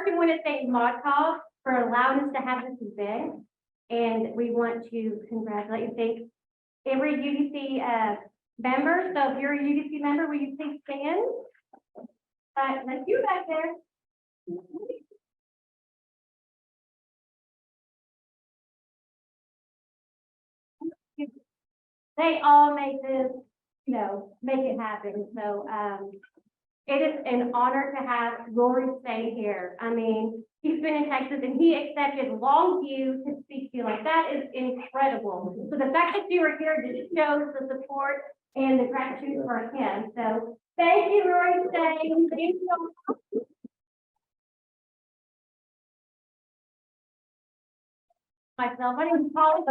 first we want to thank Modcall for allowing us to have this event. And we want to congratulate and thank every UDC member. So if you're a UDC member, will you please stand? Let's you back there. They all make this, make it happen. So it is an honor to have Rory Steyn here. I mean, he's been in Texas and he accepted Longview to speak to you. Like, that is incredible. So the fact that you were here just shows the support and the gratitude for him. So thank you, Rory Steyn. Thank you. Myself, my name is Paula.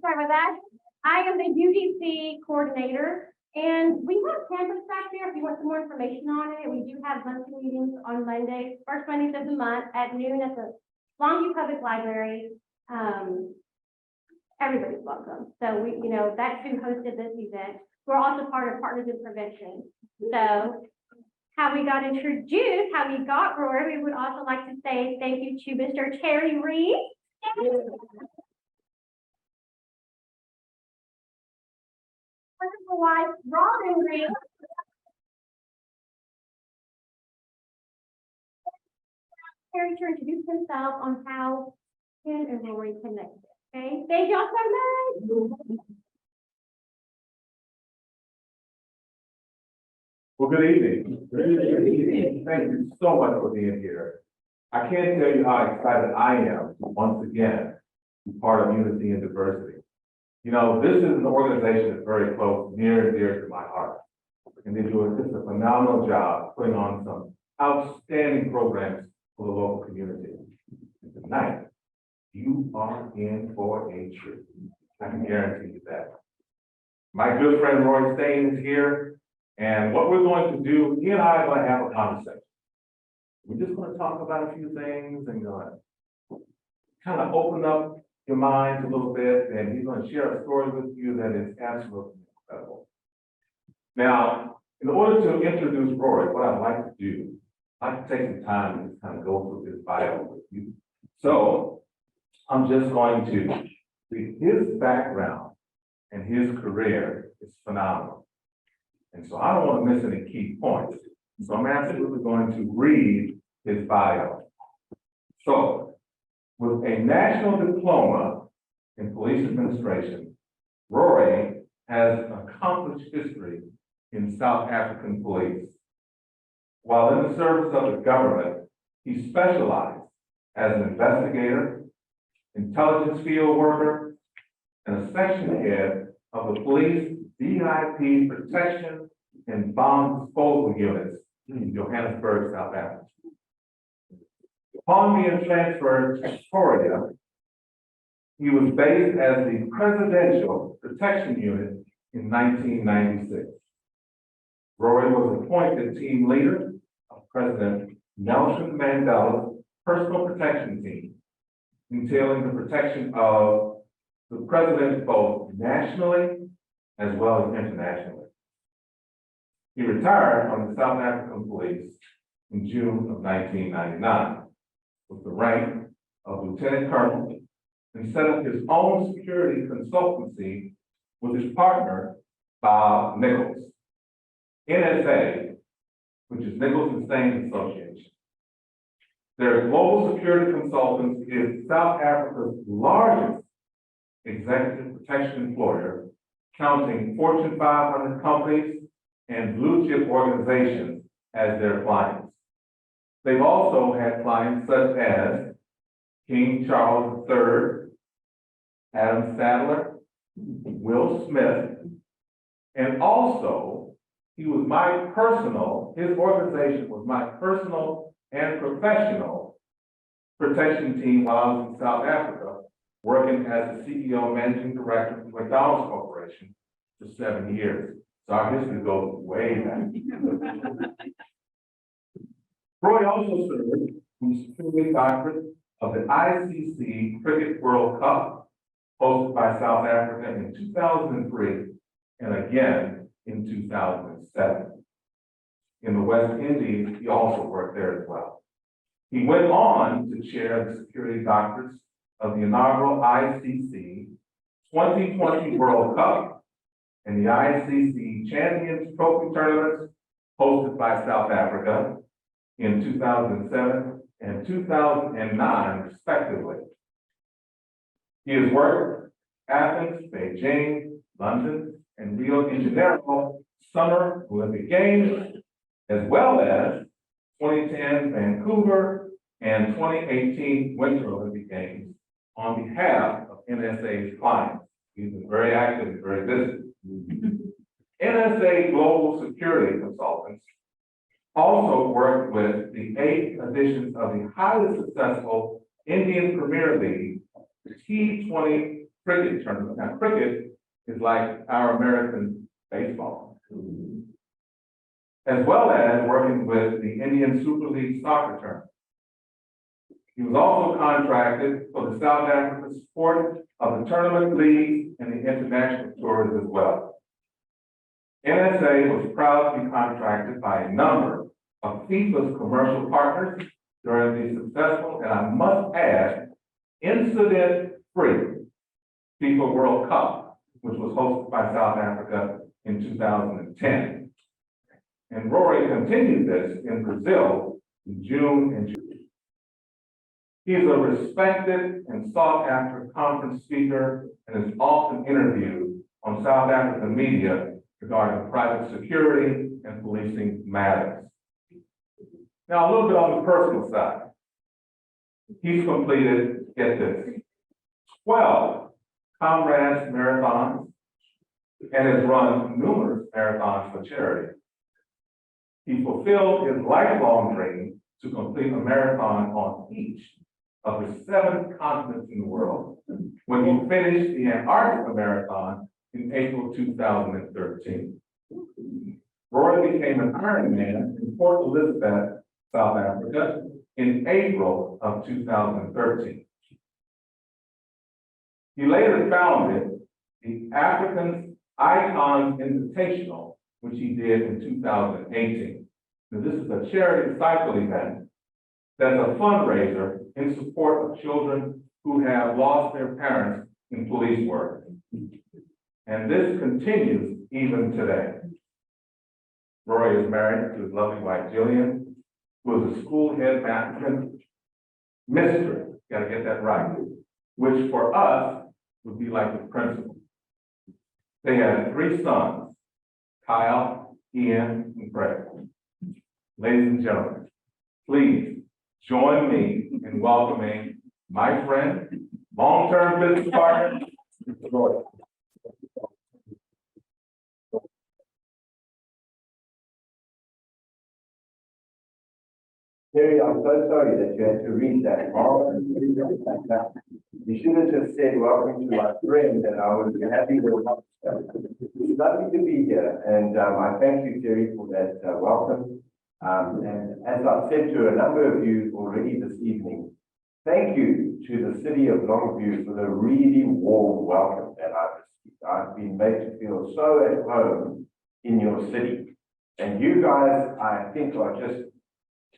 Sorry about that. I am the UDC coordinator, and we have campus back there if you want some more information on it. We do have monthly meetings on Mondays, first Mondays of the month at noon at the Longview Public Library. Everybody's welcome. So we, that's who hosted this event. We're also part of Partners in Prevention. So how we got introduced, how we got Rory, we would also like to say thank you to Mr. Terry Reed. Wonderful wife, Robin Reed. Terry to introduce himself on how him and Rory connected. Okay, thank y'all so much. Well, good evening. Good evening. Thank you so much for being here. I can't tell you how excited I am to once again be part of Unity and Diversity. This is an organization that's very close, near and dear to my heart. And they do just a phenomenal job putting on some outstanding programs for the local community. And tonight, you are in for a treat. I can guarantee you that. My good friend Rory Steyn is here. And what we're going to do, he and I are going to have a conversation. We're just going to talk about a few things and kind of open up your minds a little bit, and he's going to share a story with you that is absolutely incredible. Now, in order to introduce Rory, what I'd like to do, I'd like to take some time and just kind of go through his bio with you. So I'm just going to read his background, and his career is phenomenal. And so I don't want to miss any key points. So I'm absolutely going to read his bio. So, with a national diploma in police administration, Rory has accomplished history in South African police. While in the service of the government, he specialized as an investigator, intelligence field worker, and a section head of the police VIP protection and bomb disposal units in Johannesburg, South Africa. Upon being transferred to Florida, he was based as the Presidential Protection Unit in 1996. Rory was appointed team leader of President Nelson Mandela's personal protection team, entailing the protection of the president both nationally as well as internationally. He retired from the South African Police in June of 1999 with the rank of Lieutenant Colonel and set up his own security consultancy with his partner, Bob Nichols, NSA, which is Nichols and Steyn Association. Their global security consultants is South Africa's largest executive protection employer, counting Fortune 500 companies and blue chip organizations as their clients. They've also had clients such as King Charles III, Adam Sandler, Will Smith, and also his organization was my personal and professional protection team while I was in South Africa, working as the CEO and managing director of McDonald's Corporation for 7 years. So our history goes way back. Roy also served on the security doctorate of the ICC Cricket World Cup, hosted by South Africa in 2003 and again in 2007. in the West Indies, he also worked there as well. He went on to chair the security doctors of the inaugural ICC 2020 World Cup and the ICC Champions Trophy tournaments hosted by South Africa in 2007 and 2009, respectively. He has worked Athens, Beijing, London, and Rio de Janeiro Summer Olympic Games, as well as 2010 Vancouver and 2018 Winter Olympic Games on behalf of NSA's clients. He's been very active and very busy. NSA Global Security Consultants also worked with the 8 editions of the highly successful Indian Premier League, the T20 cricket tournament. Now, cricket is like our American baseball, as well as working with the Indian Super League soccer tournament. He was also contracted for the South African support of the tournament leagues and the international tours as well. NSA was proud to be contracted by a number of FIFA's commercial partners during the successful, and I must add, incident-free FIFA World Cup, which was hosted by South Africa in 2010. And Rory continued this in Brazil in June and July. He is a respected and sought-after conference speaker and is often interviewed on South African media regarding private security and policing matters. Now, a little bit on the personal side. He's completed, get this, 12 Comrades marathons and has run numerous marathons for charity. He fulfilled his lifelong dream to complete a marathon on each of the 7 continents in the world when he finished the Antarctica Marathon in April 2013. Rory became an Ironman in Port Elizabeth, South Africa, in April of 2013. He later founded the African Icons Invitational, which he did in 2018. Now, this is a charity cycle event that's a fundraiser in support of children who have lost their parents in police work. And this continues even today. Rory is married to his lovely wife, Jillian, who is a school headmaster, mistress, gotta get that right, which for us would be like the principal. They had 3 sons, Kyle, Ian, and Craig. Ladies and gentlemen, please join me in welcoming my friend, long-term business partner, Mr. Rory. Terry, I'm so sorry that you had to read that. You should have just said, welcome to my friend, and I would be happy to welcome. It's lovely to be here, and I thank you, Terry, for that welcome. And as I've said to a number of you already this evening, thank you to the city of Longview for the really warm welcome that I've received. I've been made to feel so at home in your city. And you guys, I think, are just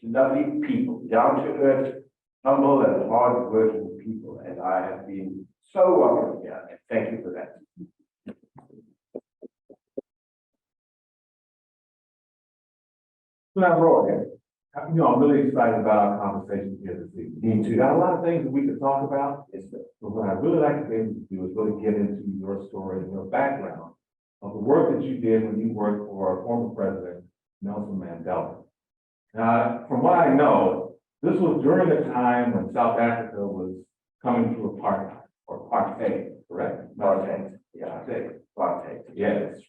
lovely people, down to earth, humble and hard working people. And I have been so welcome here. And thank you for that. Now, Rory, I'm really excited about our conversation here this evening. Me too. Got a lot of things that we could talk about, Yes, sir. but what I'd really like to be able to do is really get into your story and your background of the work that you did when you worked for our former president, Nelson Mandela. Now, from what I know, this was during a time when South Africa was coming through apartheid, or apartheid, correct? Apartheid. Yeah, Apartheid. yes.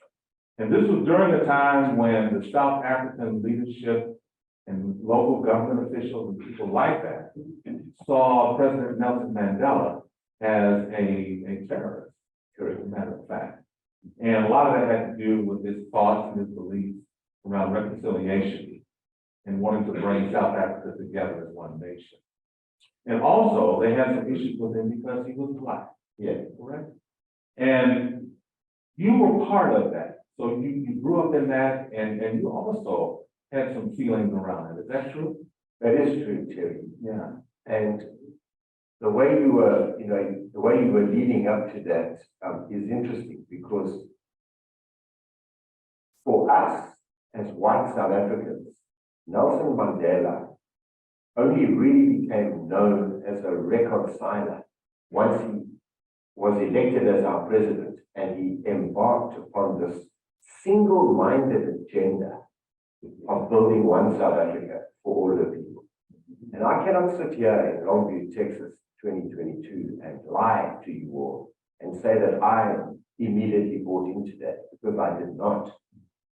And this was during a time when the South African leadership and local government officials and people like that saw President Nelson Mandela as a terrorist, as a matter of fact. And a lot of that had to do with his thoughts and his beliefs around reconciliation and wanting to bring South Africa together as one nation. And also, they had some issues with him because he was Black. Yeah. Correct? And you were part of that. So you grew up in that, and you also had some feelings around it. Is that true? That is true, Terry. Yeah. And the way you were, the way you were leading up to that is interesting because for us as white South Africans, Nelson Mandela only really became known as a reconciler once he was elected as our president and he embarked upon this single-minded agenda of building one South Africa for all the people. And I cannot sit here in Longview, Texas, 2022 and lie to you all and say that I immediately bought into that because I did not.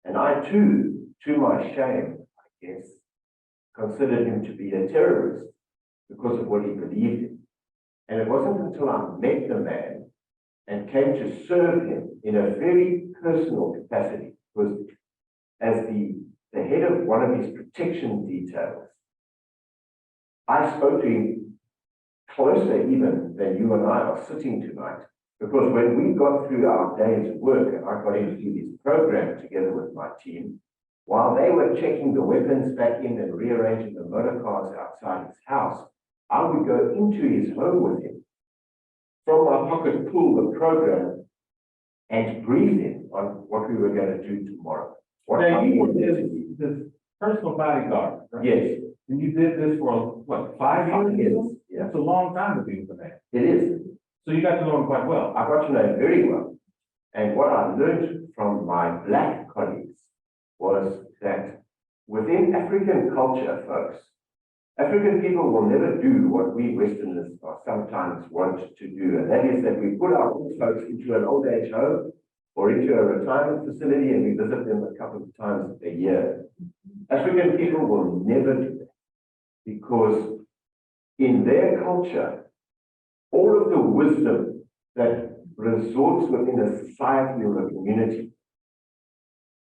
And I too, to my shame, I guess, considered him to be a terrorist because of what he believed in. And it wasn't until I met the man and came to serve him in a very personal capacity, because as the head of one of his protection details, I spoke to him closer even than you and I are sitting tonight, because when we got through our day's work and I got into this program together with my team, while they were checking the weapons back in and rearranging the motor cars outside his house, I would go into his home with him, from my pocket pull the program and brief him on what we were going to do tomorrow. Now, you were his personal bodyguard, right? Yes. And you did this for, what, 5 years? Yes. Yeah. That's a long time to be with a man. It is. So you got to know him quite well. I got to know him very well. And what I learned from my black colleagues was that within African culture, folks, African people will never do what we Westerners are sometimes want to do. And that is that we put our old folks into an old age home or into a retirement facility and we visit them a couple of times a year. African people will never do that because in their culture, all of the wisdom that resorts within a society or a community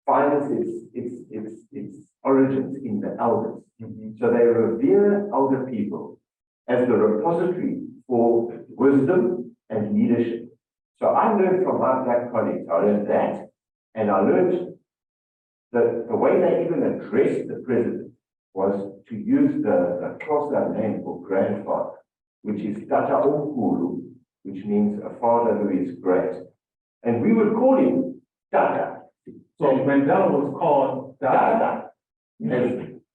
finds its origins in the elders. So they revere elder people as the repository for wisdom and leadership. So I learned from my black colleagues, I learned that, and I learned that the way they even addressed the president was to use the Xhosa name for grandfather, which is Tata Omkhulu, which means a father who is great. And we would call him Tata. So Mandela was called Tata.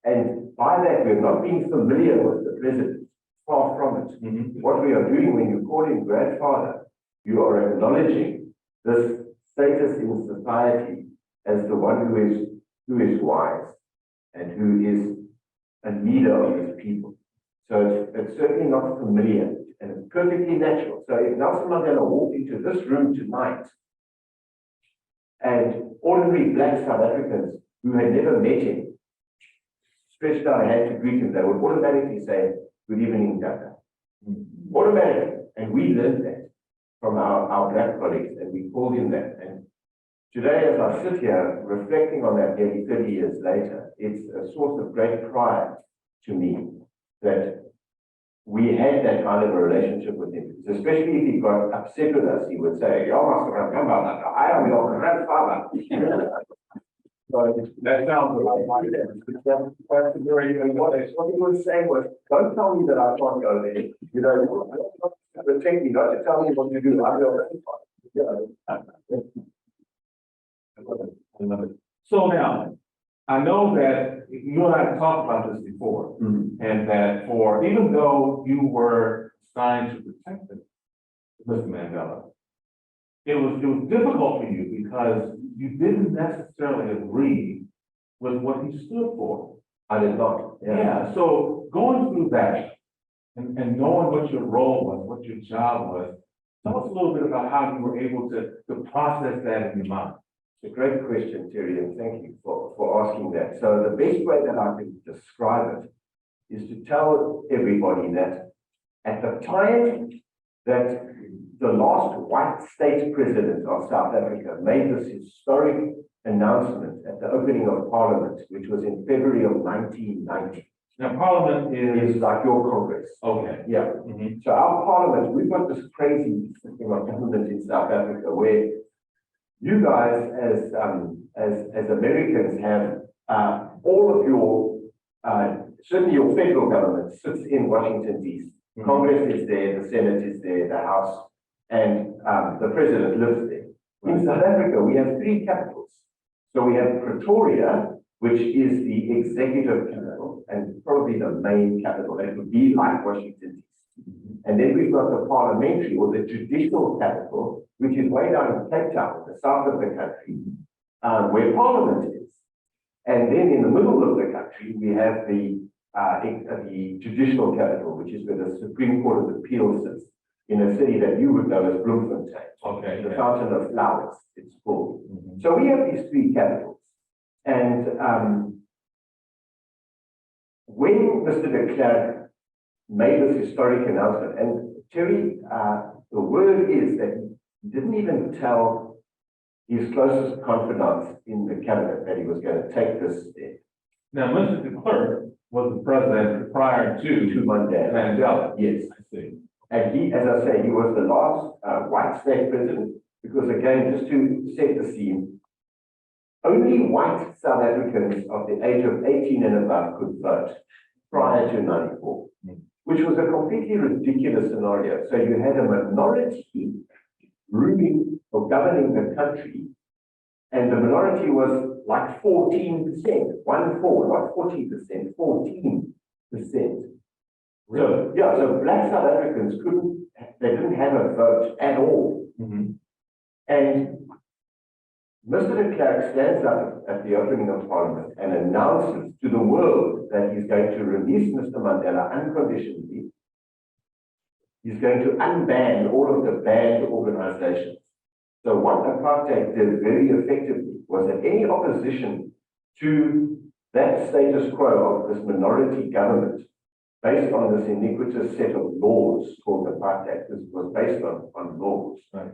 And by that, we're not being familiar with the president, far from it. What we are doing when you call him grandfather, you are acknowledging this status in society as the one who is wise and who is a leader of his people. So it's certainly not familiar and it's perfectly natural. So if Nelson Mandela walked into this room tonight and ordinary black South Africans who had never met him stretched out a hand to greet him, they would automatically say, "Good evening, Tata." Automatically. And we learned that from our black colleagues, and we called him that. And today, as I sit here reflecting on that nearly 30 years later, it's a source of great pride to me that we had that kind of a relationship with him. Especially if he got upset with us, he would say, "Yo, I am your grandfather." So that sounds like that's very, what he was saying was, don't tell me that I can't go there. You know, protect me, not to tell me what to do. I'm your grandfather. So now, I know that you and I have talked about this before, and that even though you were assigned to protect Mr. Mandela, it was difficult for you because you didn't necessarily agree with what he stood for. I did not. Yeah. So going through that and knowing what your role was, what your job was, tell us a little bit about how you were able to process that in your mind. It's a great question, Terry, and thank you for asking that. So the best way that I can describe it is to tell everybody that at the time that the last white state president of South Africa made this historic announcement at the opening of Parliament, which was in February of 1990. Now, Parliament is like your Congress. Okay. Yeah. So our Parliament, we've got this crazy system of government in South Africa where you guys as Americans have all of your, certainly your federal government sits in Washington, D.C. Congress is there, the Senate is there, the House, and the President lives there. In South Africa, we have three capitals. So we have Pretoria, which is the executive capital, and probably the main capital. It would be like Washington, D.C. And then we've got the parliamentary or the judicial capital, which is way down in Cape Town, the south of the country, where Parliament is. And then in the middle of the country, we have the judicial capital, which is where the Supreme Court of Appeal sits, in a city that you would know as Bloemfontein. Okay. The Fountain of Flowers, it's called. So we have these three capitals. And when Mr. de Klerk made this historic announcement, and Terry, the word is that he didn't even tell his closest confidants in the cabinet that he was going to take this step. Now, Mr. de Klerk was the president prior to Mandela. Mandela. Yes. I see. And he, as I say, he was the last white state president, because again, just to set the scene, only white South Africans of the age of 18 and above could vote prior to 94, which was a completely ridiculous scenario. So you had a minority ruling or governing the country, and the minority was like 14%, 1-4, not 14%, 14%. So, yeah, so black South Africans they didn't have a vote at all. And Mr. de Klerk stands up at the opening of Parliament and announces to the world that he's going to release Mr. Mandela unconditionally. He's going to unban all of the banned organizations. So what apartheid did very effectively was that any opposition to that status quo of this minority government, based on this iniquitous set of laws called apartheid, this was based on laws. Right.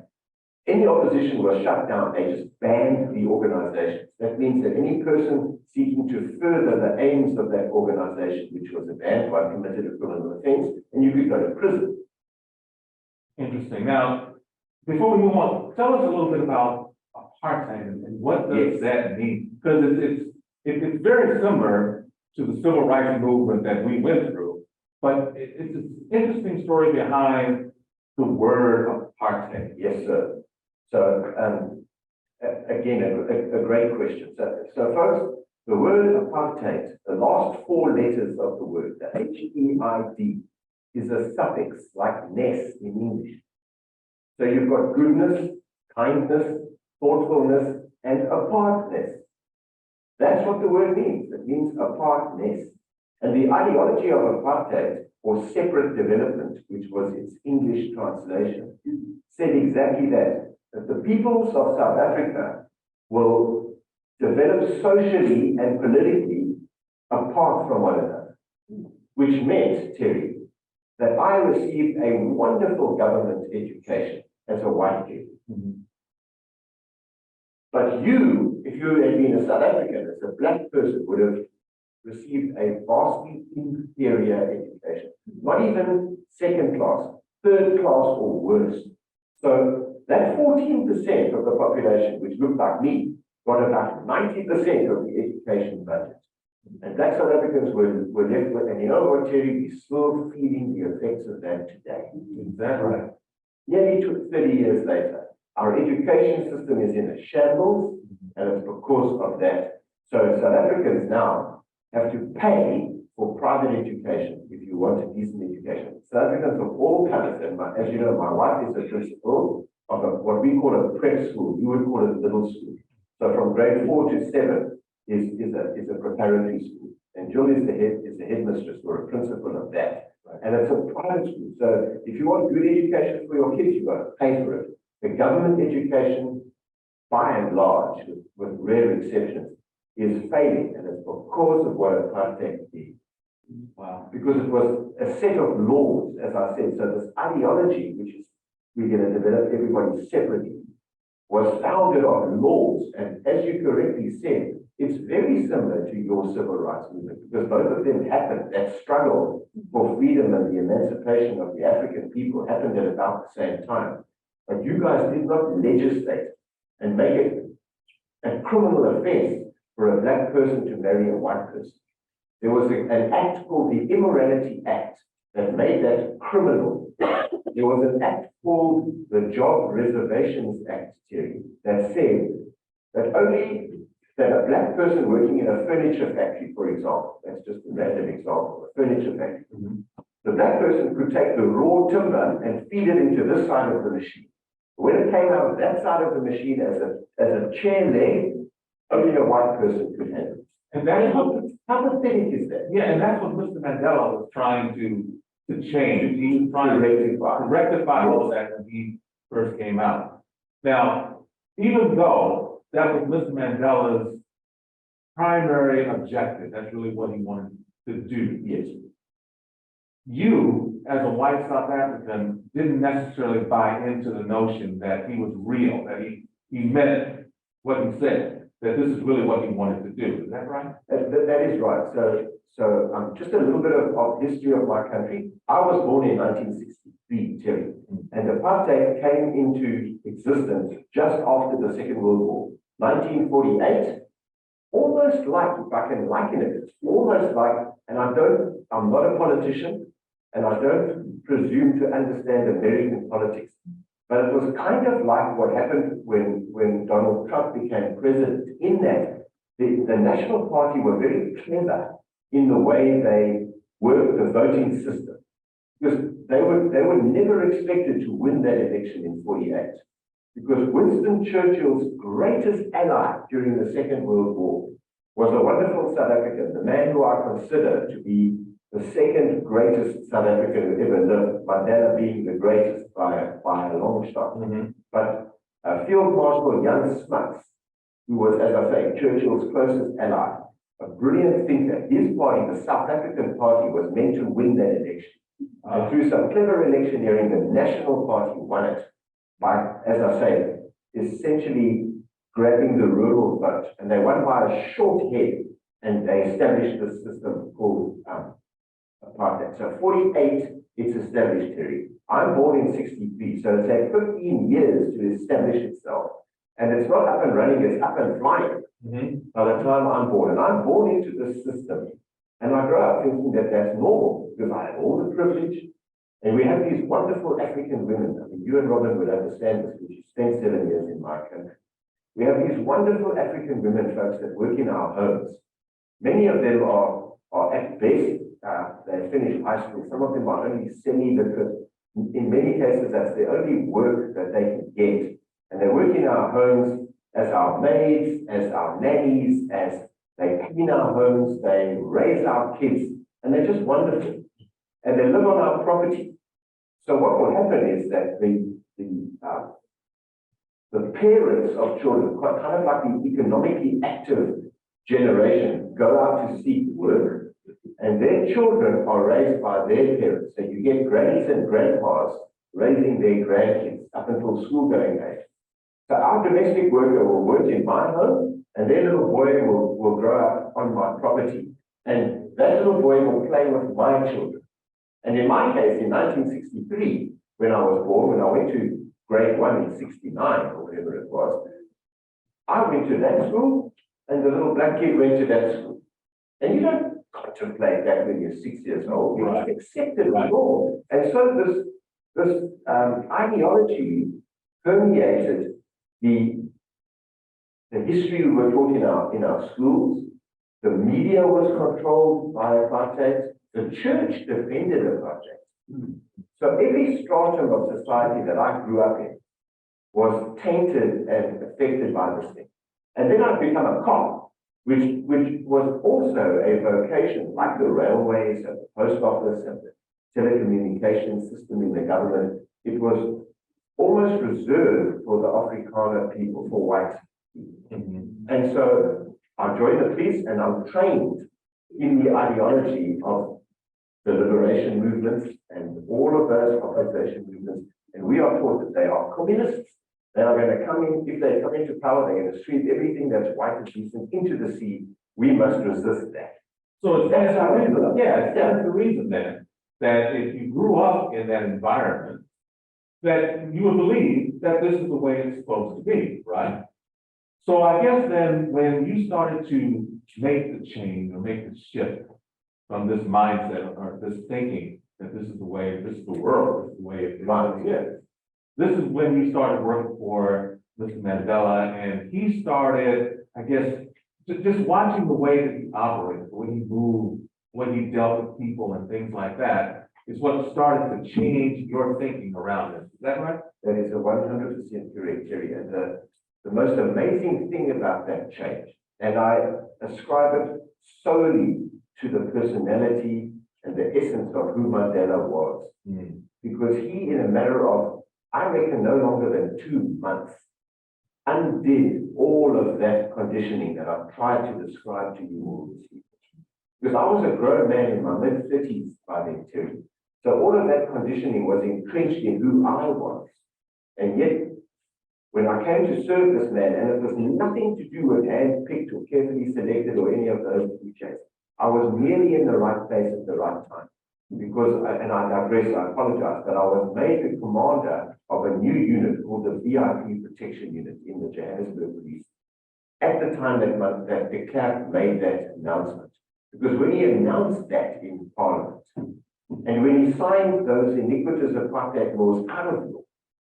Any opposition was shut down. They just banned the organizations. That means that any person seeking to further the aims of that organization, which was a banned one, committed a criminal offense, and you could go to prison. Interesting. Now, before we move on, tell us a little bit about apartheid and what does that mean? Because it's very similar to the civil rights movement that we went through, but it's an interesting story behind the word apartheid. Yes, sir. So, again, a great question. So folks, the word apartheid, the last four letters of the word, the H-E-I-D, is a suffix like ness in English. So you've got goodness, kindness, thoughtfulness, and apartness. That's what the word means. It means apartness. And the ideology of apartheid, or separate development, which was its English translation, said exactly that the peoples of South Africa will develop socially and politically apart from one another, which meant, Terry, that I received a wonderful government education as a white kid. But you, if you had been a South African, as a black person, would have received a vastly inferior education, not even second class, third class or worse. So that 14% of the population, which looked like me, got about 90% of the education budget. And black South Africans were left with, and you know what, Terry, we're still feeling the effects of that today. Is that right? Nearly 30 years later, our education system is in a shambles, and it's because of that. So South Africans now have to pay for private education if you want a decent education. South Africans of all colors, and as you know, my wife is a principal of what we call a prep school. You would call it middle school. So from grade 4 to 7 is a preparatory school, and Jill is the headmistress or a principal of that. And it's a private school. So if you want good education for your kids, you've got to pay for it. The government education, by and large, with rare exceptions, is failing, and it's because of what apartheid did. Wow. Because it was a set of laws, as I said. So this ideology, which is we're going to develop everybody separately, was founded on laws. And as you correctly said, it's very similar to your civil rights movement, because both of them happened. That struggle for freedom and the emancipation of the African people happened at about the same time. But you guys did not legislate and make it a criminal offense for a black person to marry a white person. There was an act called the Immorality Act that made that criminal. There was an act called the Job Reservations Act, Terry, that said that only that a black person working in a furniture factory, for example, that's just a random example, a furniture factory, the black person could take the raw timber and feed it into this side of the machine. When it came out of that side of the machine as a chair leg, only a white person could handle it. And that is what, How pathetic is that? yeah, and that's what Mr. Mandela was trying to change. He was trying to rectify all of that when he first came out. Now, even though that was Mr. Mandela's primary objective, that's really what he wanted to do. Yes. You, as a white South African, didn't necessarily buy into the notion that he was real, that he meant what he said, that this is really what he wanted to do. Is that right? That is right. So just a little bit of history of my country. I was born in 1963, Terry, and apartheid came into existence just after the Second World War. 1948, almost like, if I can liken it, it's almost like, and I'm not a politician, and I don't presume to understand American politics, but it was kind of like what happened when Donald Trump became president, in that the National Party were very clever in the way they worked the voting system, because they were never expected to win that election in 48, because Winston Churchill's greatest ally during the Second World War was a wonderful South African, the man who I consider to be the second greatest South African who ever lived, Mandela being the greatest by a long shot. But Field Marshal Jan Smuts, who was, as I say, Churchill's closest ally, a brilliant thinker, his party, the South African Party, was meant to win that election. And through some clever electioneering, the National Party won it by, as I say, essentially grabbing the rural vote. And they won by a short head, and they established this system called apartheid. So 48, it's established, Terry. I'm born in 63, so it's had 15 years to establish itself. And it's not up and running, it's up and flying by the time I'm born. And I'm born into this system. And I grow up thinking that that's normal, because I have all the privilege. And we have these wonderful African women. I mean, you and Robin would understand this, because you spent 7 years in my country. We have these wonderful African women, folks, that work in our homes. Many of them are at best, they finished high school. Some of them are only semi-literate. In many cases, that's the only work that they can get. And they work in our homes as our maids, as our nannies, as they clean our homes, they raise our kids, and they're just wonderful. And they live on our property. So what will happen is that the parents of children, kind of like the economically active generation, go out to seek work, and their children are raised by their parents. So you get grannies and grandpas raising their grandkids up until school-going age. So our domestic worker will work in my home, and their little boy will grow up on my property. And that little boy will play with my children. And in my case, in 1963, when I was born, when I went to grade 1 in 69, or whatever it was, I went to that school, and the little black kid went to that school. And you don't contemplate that when you're 6 years old. You just accept it at all. And so this ideology permeated the history we were taught in our schools. The media was controlled by apartheid. The church defended apartheid. So every stratum of society that I grew up in was tainted and affected by this thing. And then I've become a cop, which was also a vocation, like the railways and the post office and the telecommunications system in the government. It was almost reserved for the Afrikaner people, for white people. And so I joined the police, and I'm trained in the ideology of the liberation movements and all of those opposition movements. And we are taught that they are communists. They are going to come in, if they come into power, they're going to sweep everything that's white and decent into the sea. We must resist that. So That's how we grew up. that's the reason then, that if you grew up in that environment, that you would believe that this is the way it's supposed to be, right? So I guess then, when you started to make the change or make the shift from this mindset or this thinking that this is the way, this is the world, this is the way it really is. This is when you started working for Mr. Mandela, and he started, I guess, just watching the way that he operated, the way he moved, when he dealt with people and things like that, is what started to change your thinking around this. Is that right? That is a 100% correct, Terry. And the most amazing thing about that change, and I ascribe it solely to the personality and the essence of who Mandela was. Because he, in a matter of, I reckon, no longer than 2 months, undid all of that conditioning that I've tried to describe to you all this evening. Because I was a grown man in my mid-30s by then, Terry. So all of that conditioning was entrenched in who I was. And yet, when I came to serve this man, and it was nothing to do with hand-picked or carefully selected or any of those cliches, I was merely in the right place at the right time. Because, and I digress, I apologize, but I was made the commander of a new unit called the VIP Protection Unit in the Johannesburg Police at the time that de Klerk made that announcement. Because when he announced that in Parliament, and when he signed those iniquitous apartheid laws out of law,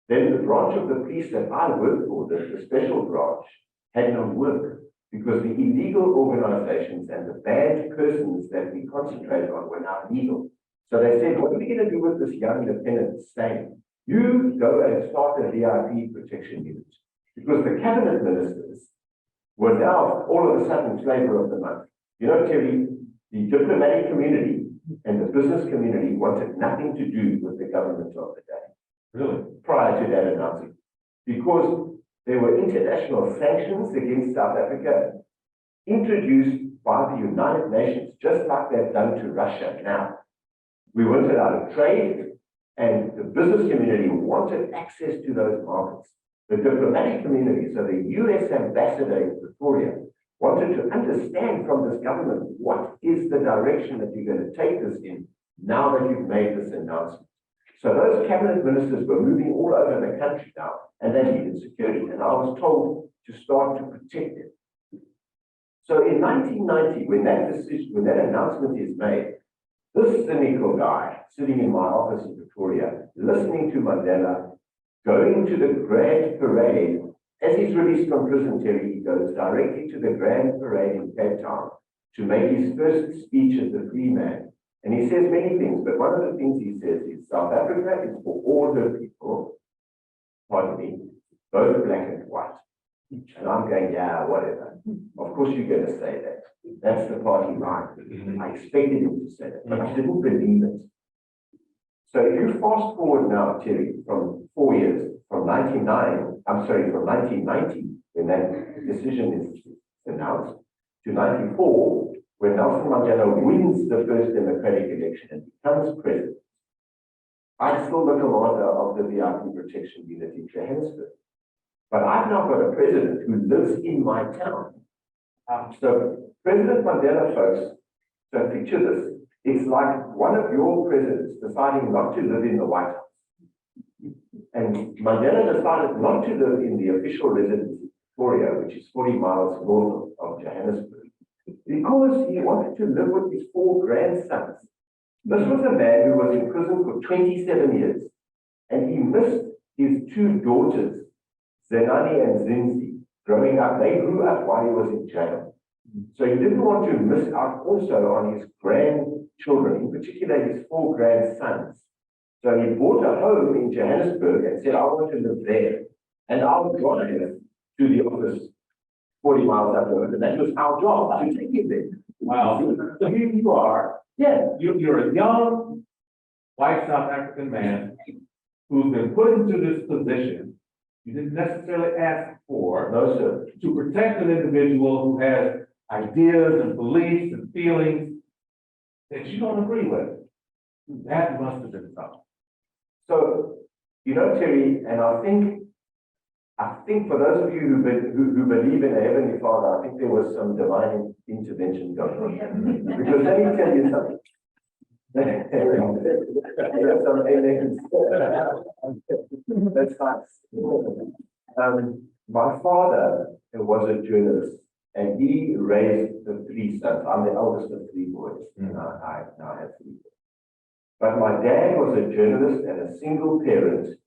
then the branch of the police that I worked for, the special branch, had no work. Because the illegal organizations and the bad persons that we concentrated on were now legal. So they said, what are we going to do with this young Lieutenant Steyn? You go and start a VIP protection unit. Because the cabinet ministers were now all of a sudden flavor of the month. You know, Terry, the diplomatic community and the business community wanted nothing to do with the government of the day. Really? Prior to that announcement. Because there were international sanctions against South Africa introduced by the United Nations, just like they've done to Russia now. We weren't allowed to trade, and the business community wanted access to those markets. The diplomatic community, so the US ambassador in Pretoria, wanted to understand from this government what is the direction that you're going to take this in now that you've made this announcement. So those cabinet ministers were moving all over the country now, and they needed security, and I was told to start to protect them. So in 1990, when that announcement is made, this cynical guy sitting in my office in Pretoria, listening to Mandela, going to the grand parade, as he's released from prison, Terry, he goes directly to the grand parade in Cape Town to make his first speech as a free man. And he says many things, but one of the things he says is South Africa is for all the people, pardon me, both black and white. And I'm going, yeah, whatever. Of course you're going to say that. That's the party line. I expected him to say that, but I didn't believe it. So if you fast forward now, Terry, from 4 years, from 1990, when that decision is announced, to 94, when Nelson Mandela wins the first democratic election and becomes president, I'm still the commander of the VIP Protection Unit in Johannesburg. But I've now got a president who lives in my town. So President Mandela, folks, so picture this. It's like one of your presidents deciding not to live in the White House. And Mandela decided not to live in the official residence in Victoria, which is 40 miles north of Johannesburg, because he wanted to live with his 4 grandsons. This was a man who was in prison for 27 years, and he missed his 2 daughters, Zenani and Zinzi, growing up. They grew up while he was in jail. So he didn't want to miss out also on his grandchildren, in particular his 4 grandsons. So he bought a home in Johannesburg and said, I want to live there. And I'll drive to the office 40 miles up the road. And that was our job, to take him there. Wow. So here you are. Yeah. You're a young white South African man who's been put into this position you didn't necessarily ask for. No, sir. To protect an individual who has ideas and beliefs and feelings that you don't agree with. That must have been tough. So, you know, Terry, and I think for those of you who believe in a Heavenly Father, I think there was some divine intervention going on. Because let me tell you something. There's some aliens. That's nice. my father was a journalist and he raised the three sons. I'm the eldest of three boys. And I now have three boys. But my dad was a journalist and a single parent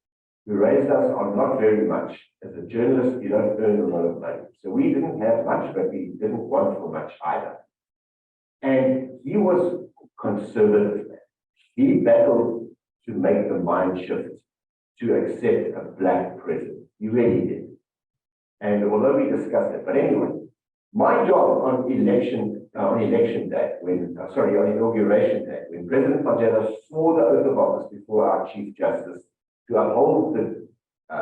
who raised us on not very much. As a journalist, you don't earn a lot of money. So we didn't have much, but we didn't want for much either. And he was conservative. He battled to make the mind shift to accept a black president. He really did. And although we discussed it, but anyway, my job on inauguration day, when President Mandela swore the oath of office before our Chief Justice to uphold the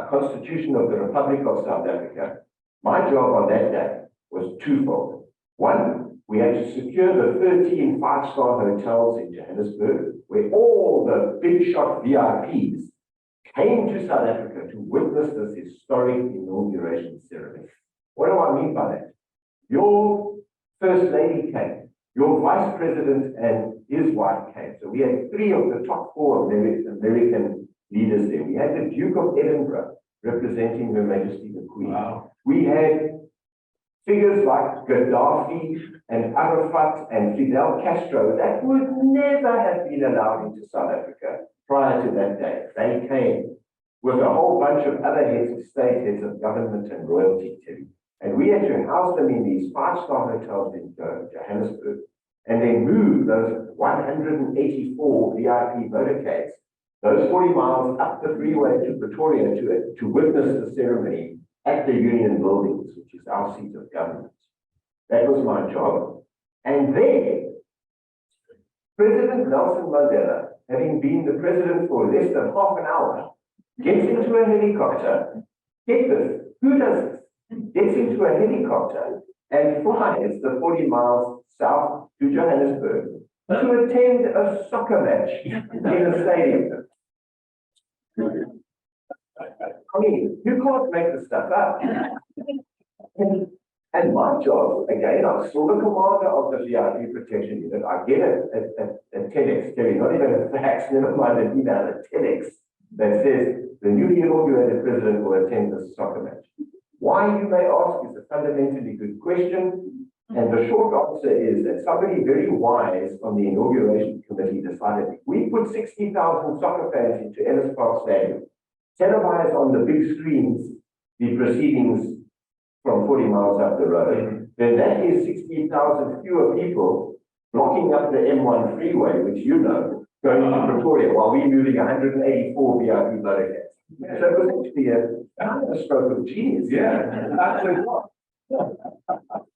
Constitution of the Republic of South Africa, my job on that day was twofold. One, we had to secure the 13 five-star hotels in Johannesburg, where all the big shot VIPs came to South Africa to witness this historic inauguration ceremony. What do I mean by that? Your First Lady came, your Vice President and his wife came. So we had three of the top four American leaders there. We had the Duke of Edinburgh representing Her Majesty the Queen. Wow. We had figures like Gaddafi and Arafat and Fidel Castro that would never have been allowed into South Africa prior to that day. They came with a whole bunch of other heads of state, heads of government and royalty too. And we had to house them in these five-star hotels in Johannesburg and then move those 184 VIP motorcades, those 40 miles up the freeway to Pretoria to witness the ceremony at the Union Buildings, which is our seat of government. That was my job. And then President Nelson Mandela, having been the president for less than half an hour, gets into a helicopter. Get this, who does this? Gets into a helicopter and flies the 40 miles south to Johannesburg to attend a soccer match in a stadium. I mean, you can't make this stuff up. And my job, again, I'm still the commander of the VIP protection unit. I get a TEDx, Terry, not even a fax, never mind an email, a TEDx that says the newly inaugurated president will attend this soccer match. Why, you may ask, is a fundamentally good question. And the short answer is that somebody very wise on the inauguration committee decided if we put 60,000 soccer fans into Ellis Park Stadium, televise on the big screens the proceedings from 40 miles up the road, then that is 60,000 fewer people blocking up the M1 freeway, which you know, going into Pretoria while we're moving 184 VIP motorcades. So it was actually a stroke of genius. Yeah, absolutely.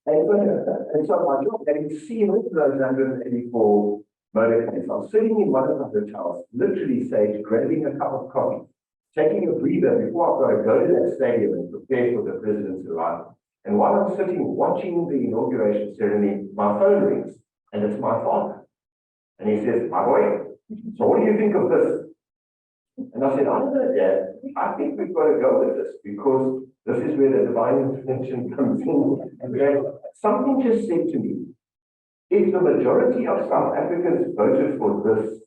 And so my job, having seen all those 184 motorcades, I'm sitting in one of the hotels, literally say, grabbing a cup of coffee, taking a breather before I've got to go to that stadium and prepare for the president's arrival. And while I'm sitting watching the inauguration ceremony, my phone rings, and it's my father. And he says, "My boy, so what do you think of this?" And I said, "I don't know, Dad. I think we've got to go with this because this is where the divine intervention comes in." And something just said to me, if the majority of South Africans voted for this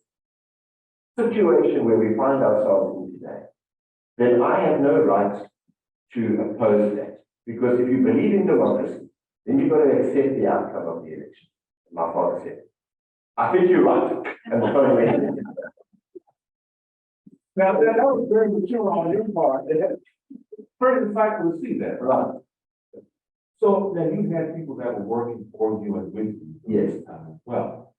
situation where we find ourselves in today, then I have no right to oppose that. Because if you believe in democracy, then you've got to accept the outcome of the election. And my father said, "I think you're right." And the phone went. Now, that was very mature on your part. Very insightful to see that. Right. So then you had people that were working for you and with you. Yes. Well,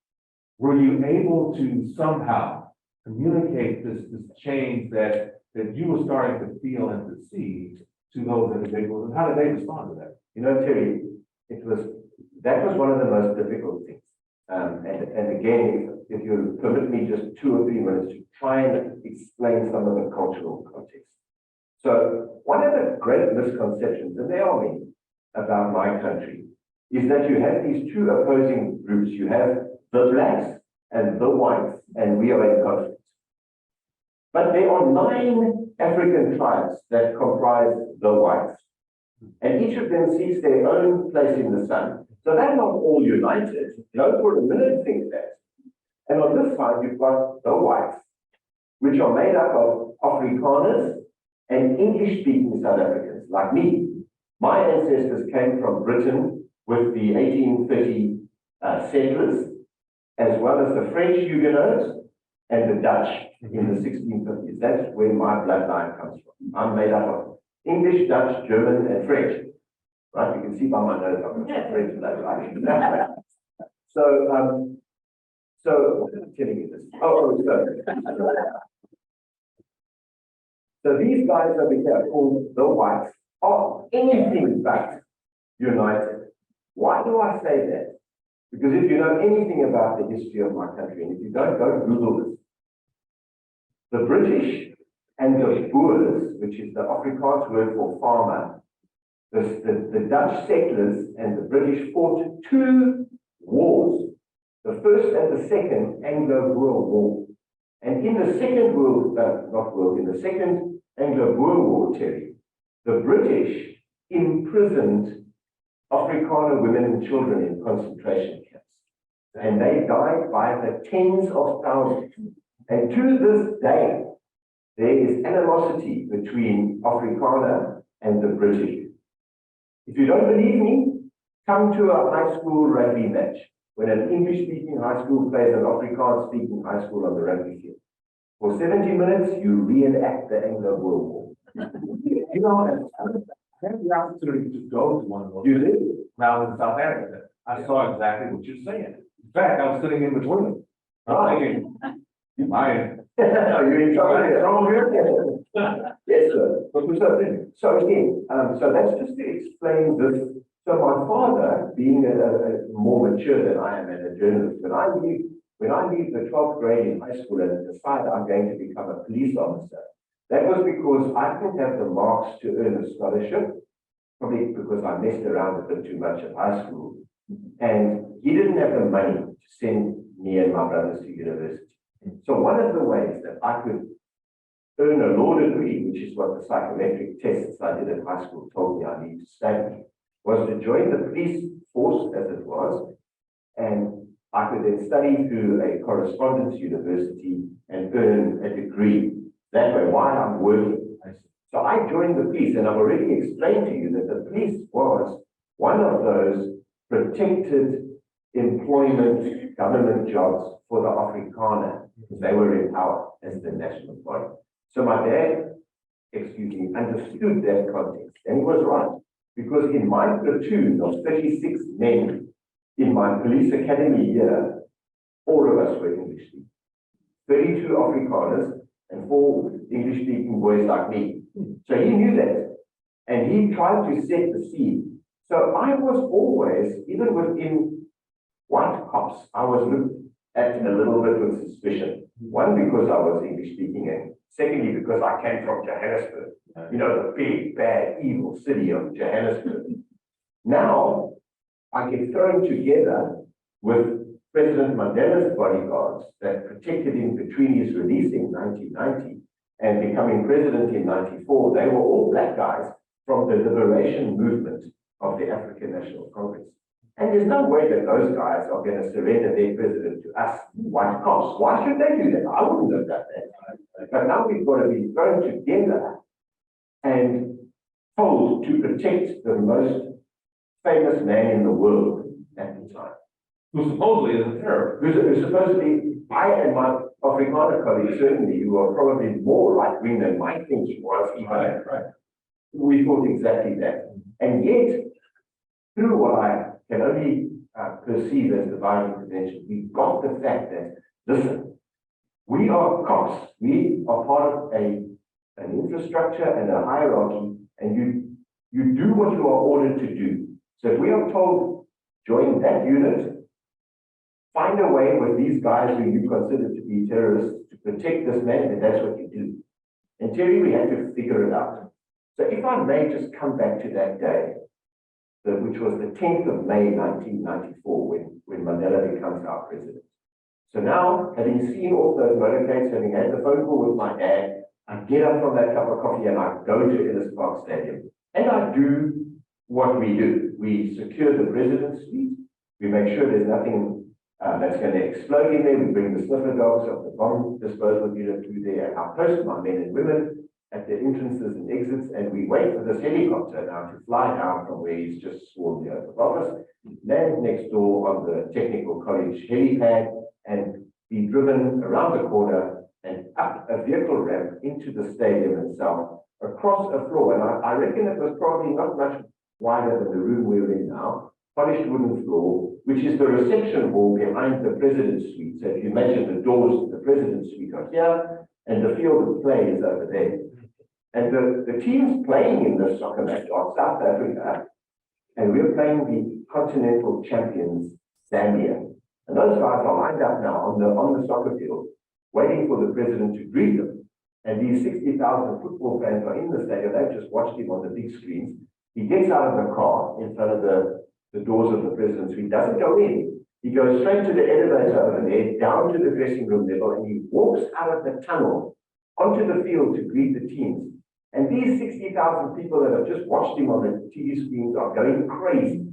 were you able to somehow communicate this change that you were starting to feel and to see to those individuals, and how did they respond to that? You know, Terry, that was one of the most difficult things. And again, if you permit me just 2 or 3 minutes to try and explain some of the cultural context. So one of the great misconceptions, and there are many, about my country, is that you have these two opposing groups. You have the blacks and the whites, and we are in conflict. But there are 9 African tribes that comprise the whites, and each of them sees their own place in the sun. So they're not all united. Don't for a minute think that. And on this side, you've got the whites, which are made up of Afrikaners and English-speaking South Africans, like me. My ancestors came from Britain with the 1830 settlers, as well as the French Huguenots and the Dutch in the 1650s. That's where my bloodline comes from. I'm made up of English, Dutch, German, and French. Right? You can see by my nose, I've got French bloodline. So what am I telling you this? So these guys over here called the whites are anything but united. Why do I say that? Because if you know anything about the history of my country, and if you don't, go Google this. The British and the Boers, which is the Afrikaans word for farmer, the Dutch settlers and the British fought two wars. The first and the second Anglo-Boer War. And in the second in the second Anglo-Boer War, Terry, the British imprisoned Afrikaner women and children in concentration camps. And they died by the tens of thousands. And to this day, there is animosity between Afrikaner and the British. If you don't believe me, come to a high school rugby match. When an English-speaking high school plays an Afrikaans-speaking high school on the rugby field. For 70 minutes, you reenact the Anglo-Boer War. You know, I had the opportunity to go to one of those. You did? When I was in South Africa. I saw exactly what you're saying. In fact, I was sitting in between them. I'm thinking, You're in trouble here? Yes, sir. So again, so that's just to explain this. So my father, being a more mature than I am as a journalist, when I leave the 12th grade in high school and decide I'm going to become a police officer, that was because I didn't have the marks to earn a scholarship, probably because I messed around a bit too much at high school, and he didn't have the money to send me and my brothers to university. So one of the ways that I could earn a law degree, which is what the psychometric tests I did at high school told me I need to study, was to join the police force as it was, and I could then study through a correspondence university and earn a degree that way while I'm working. So I joined the police, and I've already explained to you that the police was one of those protected employment government jobs for the Afrikaner, because they were in power as the national body. So my dad, understood that context, and he was right. Because in my platoon of 36 men in my police academy year, all of us were English speaking. 32 Afrikaners and 4 English-speaking boys like me. So he knew that. And he tried to set the scene. So I was always, even within white cops, I was looked at a little bit with suspicion. One, because I was English-speaking, and secondly, because I came from Johannesburg. You know, the big, bad, evil city of Johannesburg. Now, I get thrown together with President Mandela's bodyguards that protected him between his releasing in 1990 and becoming president in 94. They were all black guys from the liberation movement of the African National Congress. And there's no way that those guys are going to surrender their president to us, white cops. Why should they do that? I wouldn't have done that. But now we've got to be thrown together and told to protect the most famous man in the world at the time. Who supposedly is a terrorist. Who's supposedly, I and my Afrikaner colleagues certainly, who are probably more right-wing than my thinking was, even, Right. we thought exactly that. And yet, through what I can only perceive as divine intervention, we got the fact that, listen, we are cops. We are part of an infrastructure and a hierarchy, and you do what you are ordered to do. So if we are told, join that unit, find a way with these guys who you consider to be terrorists to protect this man, and that's what you do. And Terry, we had to figure it out. So if I may just come back to that day, which was the 10th of May, 1994, when Mandela becomes our president. So now, having seen all those motorcades, having had the phone call with my dad, I get up from that cup of coffee and I go to Ellis Park Stadium. And I do what we do. We secure the president's suite. We make sure there's nothing that's going to explode in there. We bring the sniffer dogs of the bomb disposal unit through there. And I post my men and women at the entrances and exits, and we wait for this helicopter now to fly down from where he's just sworn the oath of office, land next door on the Technical College helipad, and be driven around the corner and up a vehicle ramp into the stadium itself, across a floor. And I reckon it was probably not much wider than the room we're in now, polished wooden floor, which is the reception hall behind the President's Suite. So if you imagine the doors to the President's Suite are here, and the field of play is over there. And the teams playing in this soccer match are South Africa, and we're playing the continental champions, Zambia. And those guys are lined up now on the soccer field, waiting for the president to greet them. And these 60,000 football fans are in the stadium. They've just watched him on the big screens. He gets out of the car in front of the doors of the president's suite, doesn't go in. He goes straight to the elevator over there, down to the dressing room level, and he walks out of the tunnel onto the field to greet the teams. And these 60,000 people that have just watched him on the TV screens are going crazy.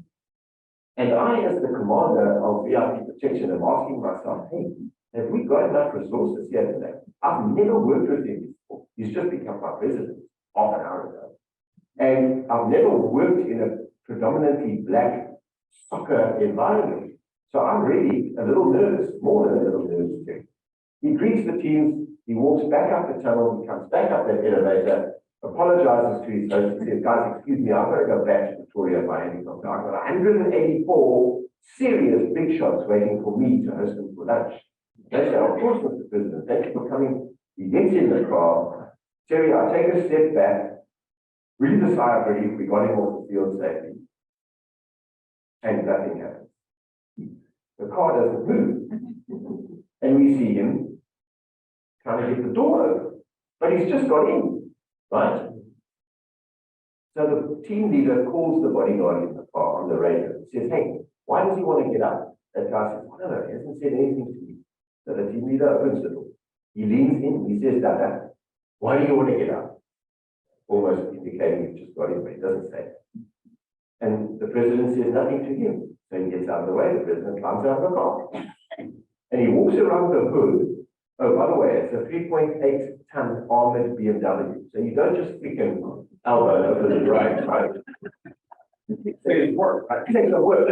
And I, as the commander of VIP protection, am asking myself, hey, have we got enough resources here today? I've never worked with him before. He's just become my president half an hour ago. And I've never worked in a predominantly black soccer environment. So I'm really a little nervous, more than a little nervous too. He greets the teams, he walks back up the tunnel, he comes back up that elevator, apologizes to his host, he says, guys, excuse me, I've got to go back to Victoria by helicopter. I've got 184 serious big shots waiting for me to host them for lunch. They say, of course, Mr. President, thank you for coming. He gets in the car. Terry, I take a step back, breathe a sigh of relief, we got him off the field safely. And nothing happens. The car doesn't move. And we see him trying to get the door open. But he's just got in, right? So the team leader calls the bodyguard in the car on the radio and says, hey, why does he want to get up? That guy says, I don't know, he hasn't said anything to me. So the team leader opens the door. He leans in, he says, Dada, why do you want to get up? Almost indicating he just got in, but he doesn't say. And the president says nothing to him. So he gets out of the way, the president climbs out of the car. And he walks around the hood. Oh, by the way, it's a 3.8-ton armored BMW. So you don't just freaking elbow over the right, right? It work, right? It takes a work.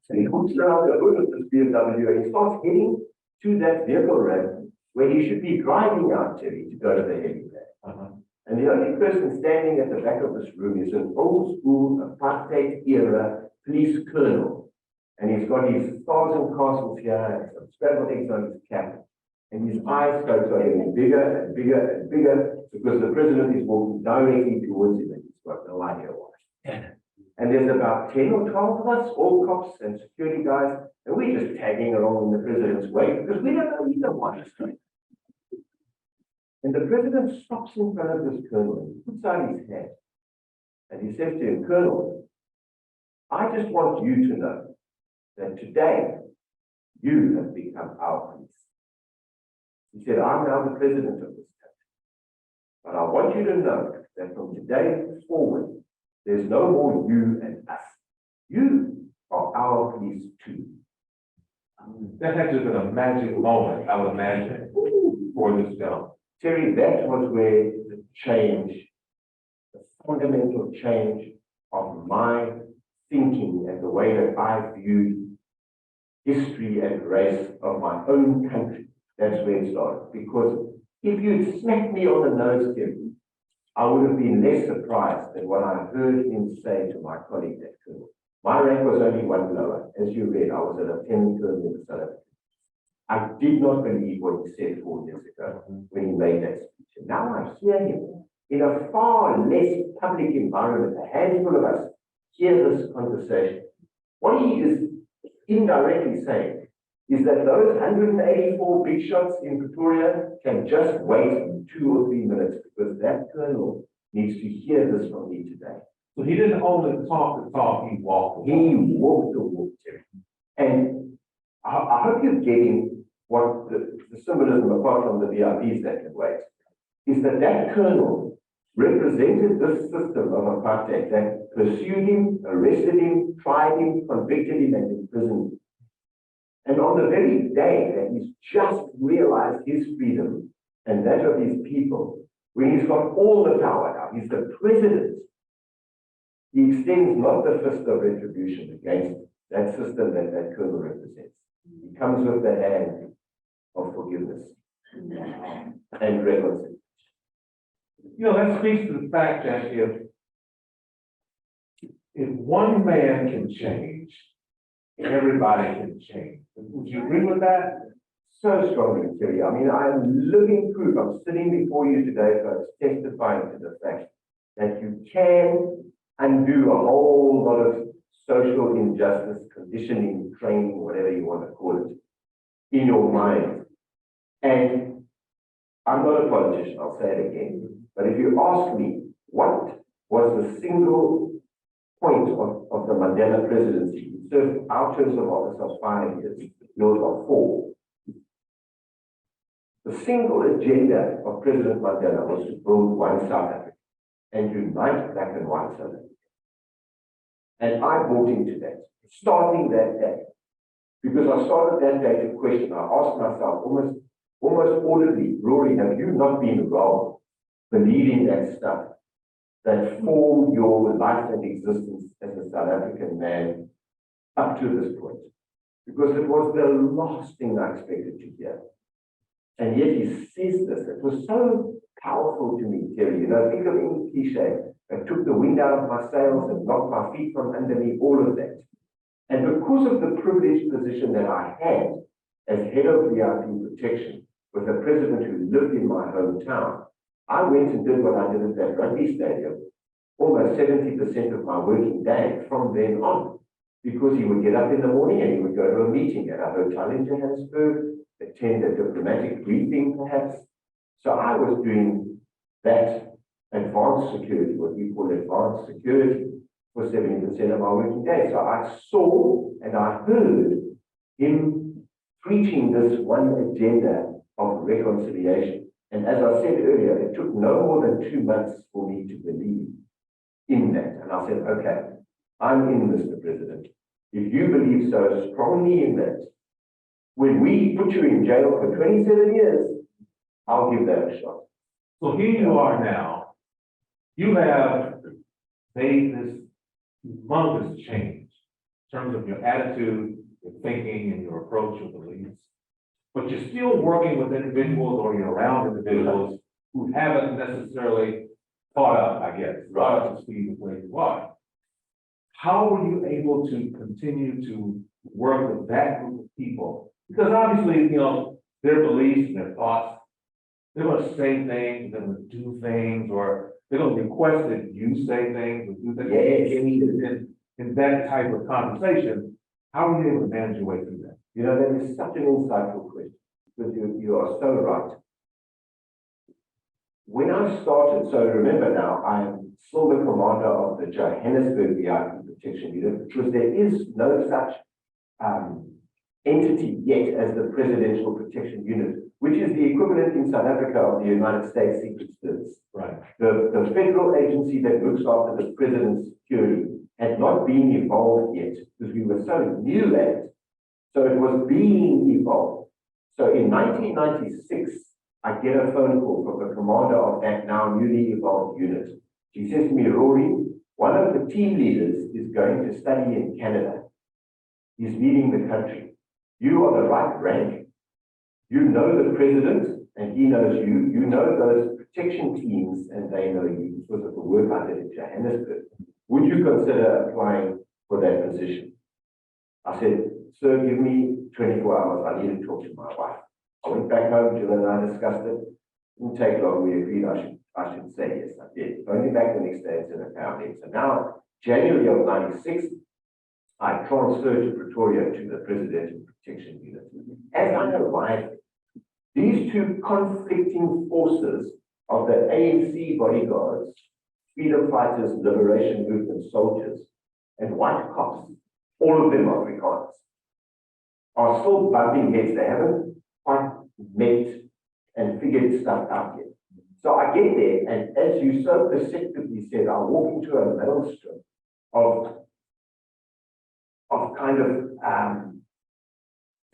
So he walks around the hood of this BMW and he starts heading to that vehicle ramp where he should be driving out to go to the helipad. And the only person standing at the back of this room is an old school apartheid era police colonel. And he's got his stars and castles here and some scrambled eggs on his cap. And his eyes are getting bigger and bigger and bigger because the president is walking directly towards him and he's got no idea why. And there's about 10 or 12 of us, all cops and security guys, and we're just tagging along in the president's way because we don't know either what he's doing. And the president stops in front of this colonel and puts out his hand. And he says to him, Colonel, I just want you to know that today you have become our police. He said, I'm now the president of this country. But I want you to know that from today forward, there's no more you and us. You are our police too. That had to have been a magic moment, I would imagine, for this film. Terry, that was where the change, the fundamental change of my thinking and the way that I viewed history and race of my own country. That's where it started. Because if you'd smacked me on the nose, Terry, I would have been less surprised than what I heard him say to my colleague, that colonel. My rank was only one lower. As you read, I was a lieutenant colonel in the South Africa. I did not believe what he said 4 years ago when he made that speech. And now I hear him in a far less public environment. A handful of us hear this conversation. What he is indirectly saying is that those 184 big shots in Pretoria can just wait 2 or 3 minutes because that colonel needs to hear this from me today. So he didn't only talk the talk, he walked. He walked the walk, Terry. And I hope you're getting what the symbolism, apart from the VIPs that can wait, is that that colonel represented this system of apartheid that pursued him, arrested him, tried him, convicted him, and imprisoned him. And on the very day that he's just realized his freedom and that of his people, when he's got all the power now, he's the president, he extends not the fist of retribution against that system that colonel represents. He comes with the hand of forgiveness and reconciliation. You know, that speaks to the fact that if one man can change, everybody can change. Would you agree with that? So strongly, Terry. I mean, I am living proof. I'm sitting before you today, folks, testifying to the fact that you can undo a whole lot of social injustice, conditioning, training, whatever you want to call it, in your mind. And I'm not a politician, I'll say it again. But if you ask me, what was the single point of the Mandela presidency? He served our terms of office of 5 years, yours of 4. The single agenda of President Mandela was to build one South Africa and unite black and white South Africa. And I bought into that, starting that day. Because I started that day to question, I asked myself almost audibly, Rory, have you not been wrong believing that stuff that formed your life and existence as a South African man up to this point? Because it was the last thing I expected to hear. And yet he says this. It was so powerful to me, Terry. You know, think of any cliche that took the wind out of my sails and knocked my feet from under me, all of that. And because of the privileged position that I had as head of VIP protection with a president who lived in my hometown, I went and did what I did at that rugby stadium almost 70% of my working day from then on. Because he would get up in the morning and he would go to a meeting at a hotel in Johannesburg, attend a diplomatic briefing perhaps. So I was doing that advanced security, what we call advanced security, for 70% of my working day. So I saw and I heard him preaching this one agenda of reconciliation. And as I said earlier, it took no more than 2 months for me to believe in that. And I said, okay, I'm in, Mr. President. If you believe so strongly in that, when we put you in jail for 27 years, I'll give that a shot. So here you are now. You have made this humongous change in terms of your attitude, your thinking, and your approach, your beliefs. But you're still working with individuals or you're around individuals who haven't necessarily caught up, I guess, right up to speed with where you are. How were you able to continue to work with that group of people? Because obviously, you know, their beliefs and their thoughts, they're going to say things, they're going to do things, or they're going to request that you say things or do things. Yes. In that type of conversation, how were you able to manage your way through that? You know, that is such an insightful question, because you are so right. When I started, so remember now, I'm still the commander of the Johannesburg VIP Protection Unit, because there is no such entity yet as the Presidential Protection Unit, which is the equivalent in South Africa of the United States Secret Service. Right. The federal agency that looks after the president's security had not been evolved yet, because we were so new at it. So it was being evolved. So in 1996, I get a phone call from the commander of that now newly evolved unit. She says to me, Rory, one of the team leaders is going to study in Canada. He's leading the country. You are the right rank. You know the president and he knows you. You know those protection teams and they know you because of the work I did in Johannesburg. Would you consider applying for that position? I said, sir, give me 24 hours. I need to talk to my wife. I went back home, Jill and I discussed it. Didn't take long. We agreed I should say yes. I did. Only back the next day and said I found it. So now, January of 96, I transferred to Pretoria to the Presidential Protection Unit. As I arrived, these two conflicting forces of the ANC bodyguards, freedom fighters, liberation movement soldiers, and white cops, all of them Afrikaners, are still bumping heads. They haven't quite met and figured stuff out yet. So I get there, and as you so perceptively said, I walk into a maelstrom of kind of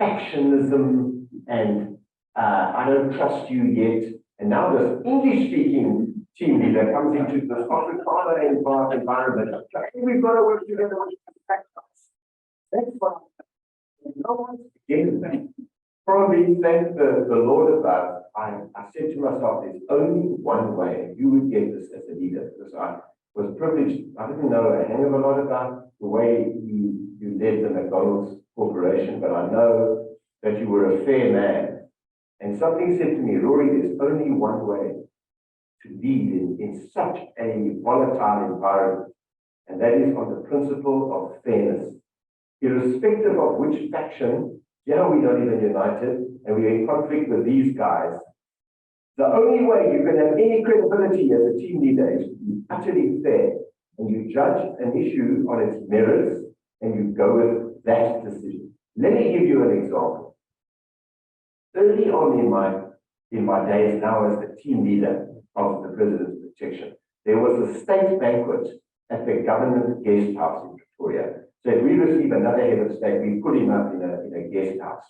factionism and I don't trust you yet, And now this English-speaking team leader comes into this Afrikaner environment. We've got to work together with the That's why no one's against that. Probably thank the Lord above. I said to myself, there's only one way you would get this as a leader, because I was privileged. I didn't know a hang of a lot about the way you led the McDonald's Corporation, but I know that you were a fair man. And something said to me, Rory, there's only one way to lead in such a volatile environment, and that is on the principle of fairness. Irrespective of which faction, we're not even united, and we're in conflict with these guys. The only way you can have any credibility as a team leader is to be utterly fair, and you judge an issue on its merits, and you go with that decision. Let me give you an example. Early on in my days now as the team leader of the President's Protection, there was a state banquet at the government guest house in Victoria. So if we receive another head of state, we put him up in a guest house,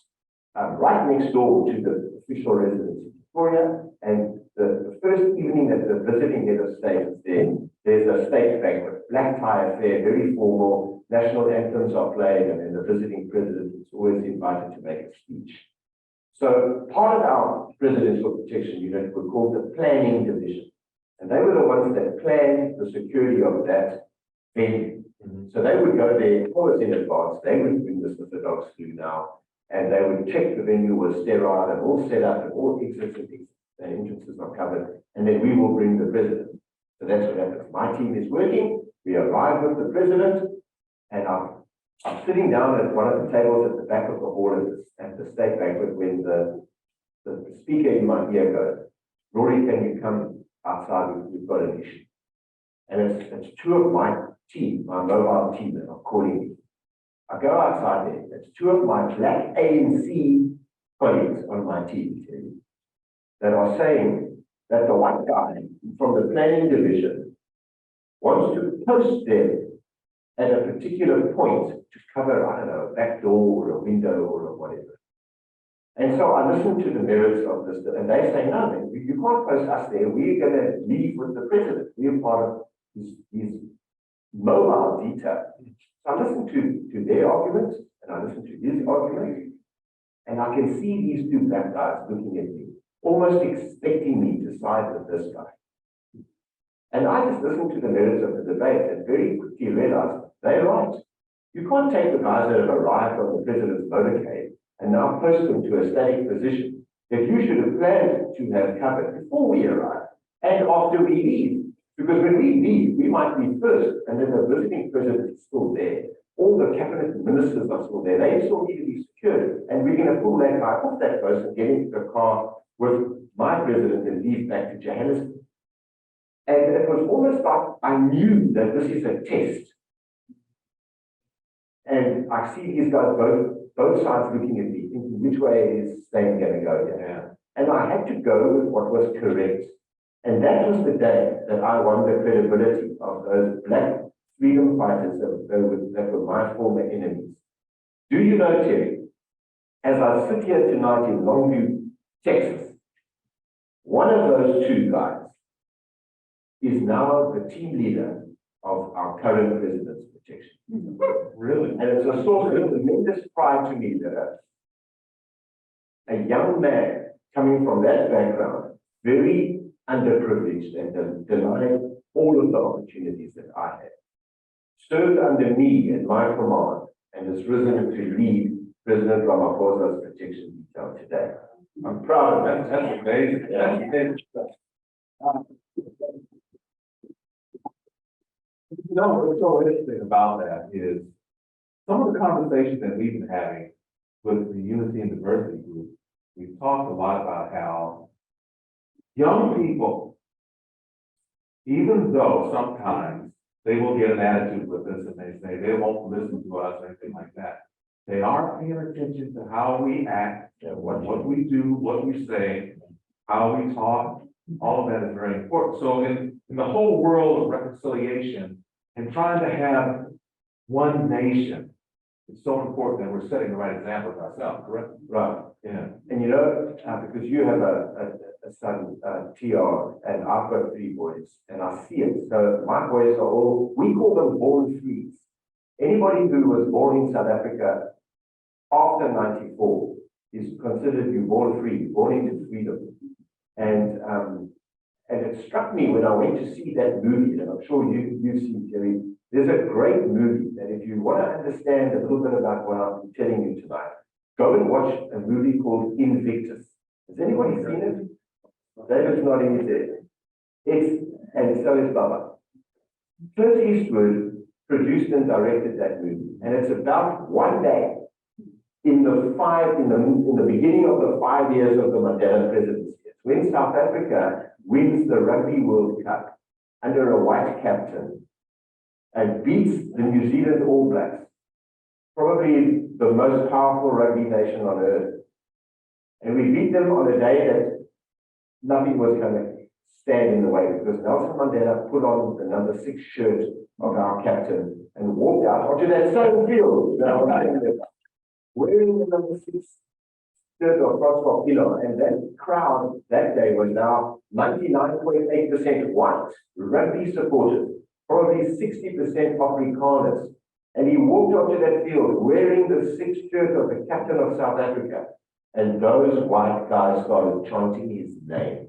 right next door to the official residence in Victoria. And the first evening that the visiting head of state is there, there's a state banquet, black tie affair, very formal, national anthems are played, and then the visiting president is always invited to make a speech. So part of our presidential protection unit were called the planning division. And they were the ones that planned the security of that venue. So they would go there hours in advance. They would bring this with the dogs flu now, and they would check the venue was sterile and all set up and all exits and entrances are covered. And then we will bring the president. So that's what happens. My team is working. We arrive with the president, and I'm sitting down at one of the tables at the back of the hall at the state banquet when the speaker in my ear goes, Rory, can you come outside? We've got an issue. And it's two of my team, my mobile team, that are calling me. I go outside there. It's two of my black ANC colleagues on my team that are saying that the white guy from the planning division wants to post them at a particular point to cover, I don't know, a back door or a window or whatever. And so I listen to the merits of this, and they say, no, man, you can't post us there. We're going to leave with the president. We're part of his mobile detail. So I listen to their arguments, and I listen to his arguments, and I can see these two black guys looking at me, almost expecting me to side with this guy. And I just listened to the merits of the debate and very quickly realized they're right. You can't take the guys that have arrived on the president's motorcade and now post them to a static position that you should have planned to have covered before we arrive and after we leave. Because when we leave, we might be first, and then the visiting president is still there. All the cabinet ministers are still there. They still need to be secured. And we're going to pull that guy off that post and get into the car with my president and leave back to Johannesburg. And it was almost like I knew that this is a test. And I see these guys both sides looking at me, thinking, which way is Steyn going to go here? And I had to go with what was correct. And that was the day that I won the credibility of those black freedom fighters that were my former enemies. Do you know, Terry, as I sit here tonight in Longview, Texas, one of those two guys is now the team leader of our current president's protection. Really? And it's a source of tremendous pride to me that a young man coming from that background, very underprivileged and denied all of the opportunities that I had, served under me and my command, and has risen to lead President Ramaphosa's protection detail today. I'm proud of that. That's amazing. That's amazing. You know, what's so interesting about that is some of the conversations that we've been having with the Unity and Diversity group. We've talked a lot about how young people, even though sometimes they will get an attitude with us and they say they won't listen to us or anything like that, they are paying attention to how we act, what we do, what we say, how we talk. All of that is very important. So in the whole world of reconciliation and trying to have one nation, it's so important that we're setting the right example for ourselves, correct? Right. Yeah. And you know, because you have a son, TR, and I've got 3 boys, and I see it. So my boys are all, we call them born frees. Anybody who was born in South Africa after 94 is considered you born free, born into freedom. And it struck me when I went to see that movie, and I'm sure you've seen, Terry. There's a great movie that if you want to understand a little bit about what I'm telling you tonight, go and watch a movie called Invictus. Has anybody seen it? David's nodding his head. And so is Baba. Clint Eastwood produced and directed that movie, and it's about one day in the beginning of the 5 years of the Mandela presidency. It's when South Africa wins the Rugby World Cup under a white captain and beats the New Zealand All Blacks, probably the most powerful rugby nation on earth. And we beat them on a day that nothing was going to stand in the way, because Nelson Mandela put on the number 6 shirt of our captain and walked out onto that same field that I was saying about, wearing the number 6 shirt of Crosswalk, and that crowd that day was now 99.8% white rugby supporters, probably 60% Afrikaners. And he walked onto that field wearing the 6 shirt of the captain of South Africa. And those white guys started chanting his name.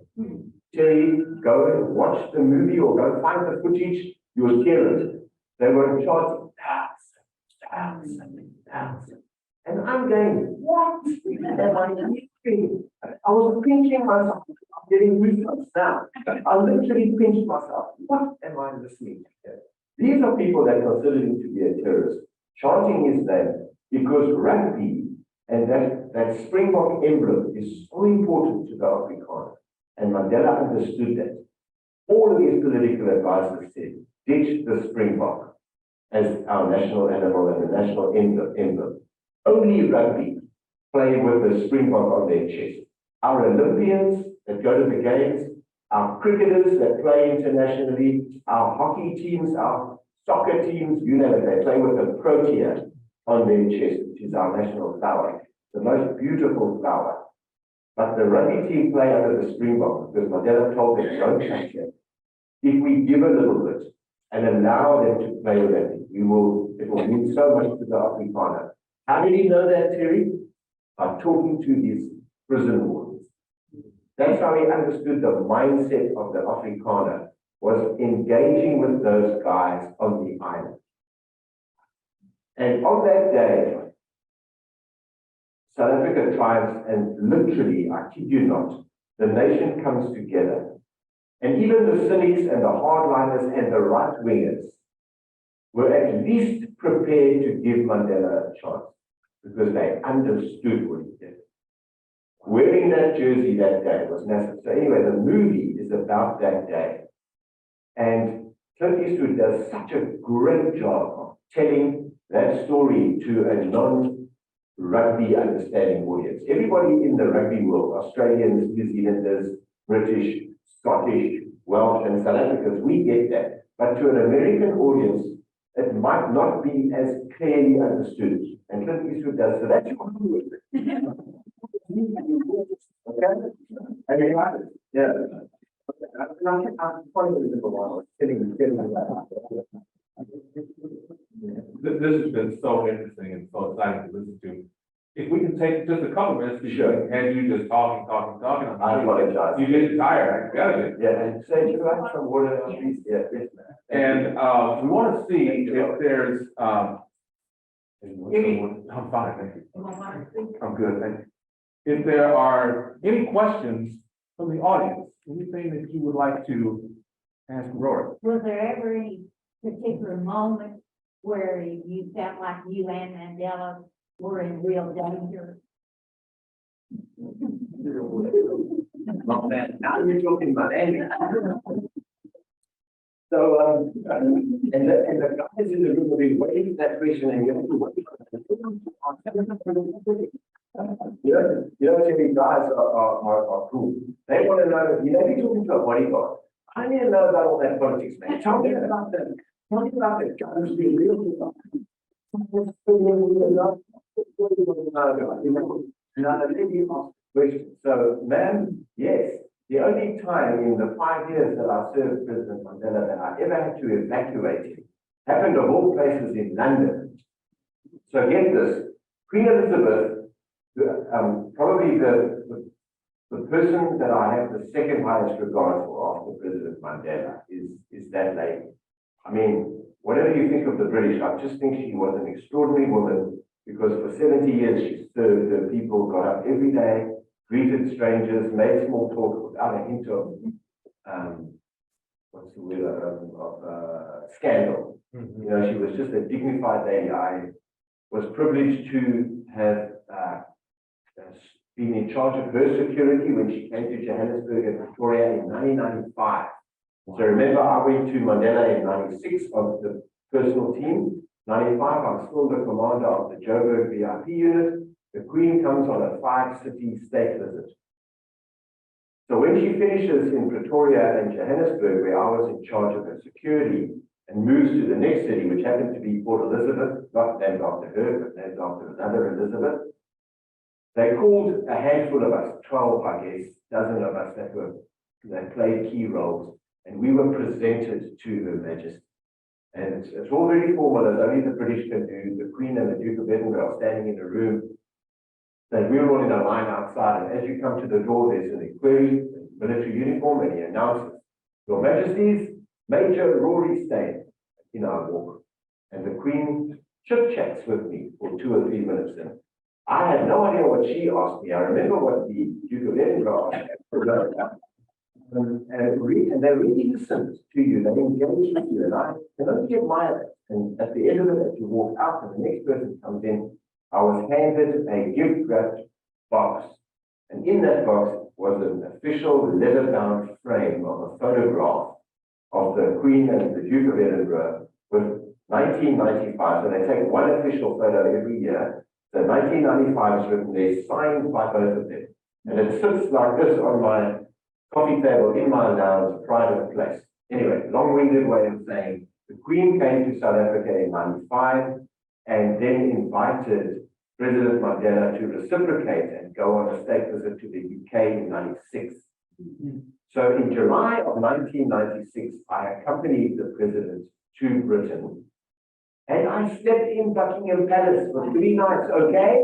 Terry, go and watch the movie or go find the footage. You'll hear it. They were chanting, thousand. And I'm going, what am I doing? I was pinching myself. I'm getting goosebumps now. I literally pinched myself. What am I listening to? These are people that consider him to be a terrorist, chanting his name, because rugby and that Springbok emblem is so important to the Afrikaner. And Mandela understood that. All of his political advisors said, ditch the Springbok as our national animal and the national emblem. Only rugby play with the Springbok on their chest. Our Olympians that go to the games, our cricketers that play internationally, our hockey teams, our soccer teams, you know, they play with a protea on their chest, which is our national flower, the most beautiful flower. But the rugby team play under the Springbok because Mandela told them, don't touch it. If we give a little bit and allow them to play with it, it will mean so much to the Afrikaner. How did he know that, Terry? By talking to his prison wardens. That's how he understood the mindset of the Afrikaner, was engaging with those guys on the island. And on that day, South Africa triumphs, and literally, I kid you not, the nation comes together. And even the cynics and the hardliners and the right-wingers were at least prepared to give Mandela a chance, because they understood what he did. Wearing that jersey that day was massive. So anyway, the movie is about that day. And Clint Eastwood does such a great job of telling that story to a non-rugby understanding audience. Everybody in the rugby world, Australians, New Zealanders, British, Scottish, Welsh, and South Africans, we get that. But to an American audience, it might not be as clearly understood. And Clint Eastwood does, so that's what we do. Okay? I mean, yeah. I'm probably a while. This has been so interesting and so exciting to listen to. If we can take just a couple minutes, sure. And you just talking. I apologize. You get tired. I got it. Yeah, and say, you have some water, please. Yeah, yes, ma'am. And we want to see if there's any. I'm fine, thank you. I'm good, thank you. If there are any questions from the audience, anything that you would like to ask Rory? Was there ever any particular moment where you felt like you and Mandela were in real danger? Not bad. Now you're talking about Andy. So, and the guys in the room will be waiting that question and you have to wait. You know, Jimmy, guys are cool. They want to know, you know, you're talking to a bodyguard. I need to know about all that politics, man. Tell me about that. Tell me about that. Guys, be real. So, ma'am, yes, the only time in the 5 years that I served President Mandela that I ever had to evacuate him happened of all places in London. So get this, Queen Elizabeth, probably the person that I have the second highest regard for after President Mandela is that lady. I mean, whatever you think of the British, I just think she was an extraordinary woman because for 70 years she served her people, got up every day, greeted strangers, made small talk without a hint of, what's the word, scandal. You know, she was just a dignified lady. I was privileged to have been in charge of her security when she came to Johannesburg and Pretoria in 1995. So remember, I went to Mandela in 96 on the personal team. 95, I'm still the commander of the Joburg VIP unit. The Queen comes on a 5-city state visit. So when she finishes in Pretoria and Johannesburg, where I was in charge of her security, and moves to the next city, which happened to be Port Elizabeth, not named after her, but named after another Elizabeth, they called a handful of us, 12, I guess, dozen of us that played key roles, and we were presented to Her Majesty. And it's all very formal, as only the British can do. The Queen and the Duke of Edinburgh are standing in a room. Then we're all in a line outside, and as you come to the door, there's an equerry, military uniform, and he announces, Your Majesties, Major Rory Steyn, in our walk. And the Queen chit-chats with me for 2 or 3 minutes. And I had no idea what she asked me. I remember what the Duke of Edinburgh asked. And they really listened to you. They engaged with you. And I can only admire that. And at the end of it, as you walk out and the next person comes in, I was handed a gift-wrapped box. And in that box was an official leather-bound frame of a photograph of the Queen and the Duke of Edinburgh with 1995. So they take one official photo every year. So 1995 is written there, signed by both of them. And it sits like this on my coffee table in my lounge, private place. Anyway, long-winded way of saying the Queen came to South Africa in 95 and then invited President Mandela to reciprocate and go on a state visit to the UK in 96. So in July of 1996, I accompanied the president to Britain and I slept in Buckingham Palace for 3 nights, okay?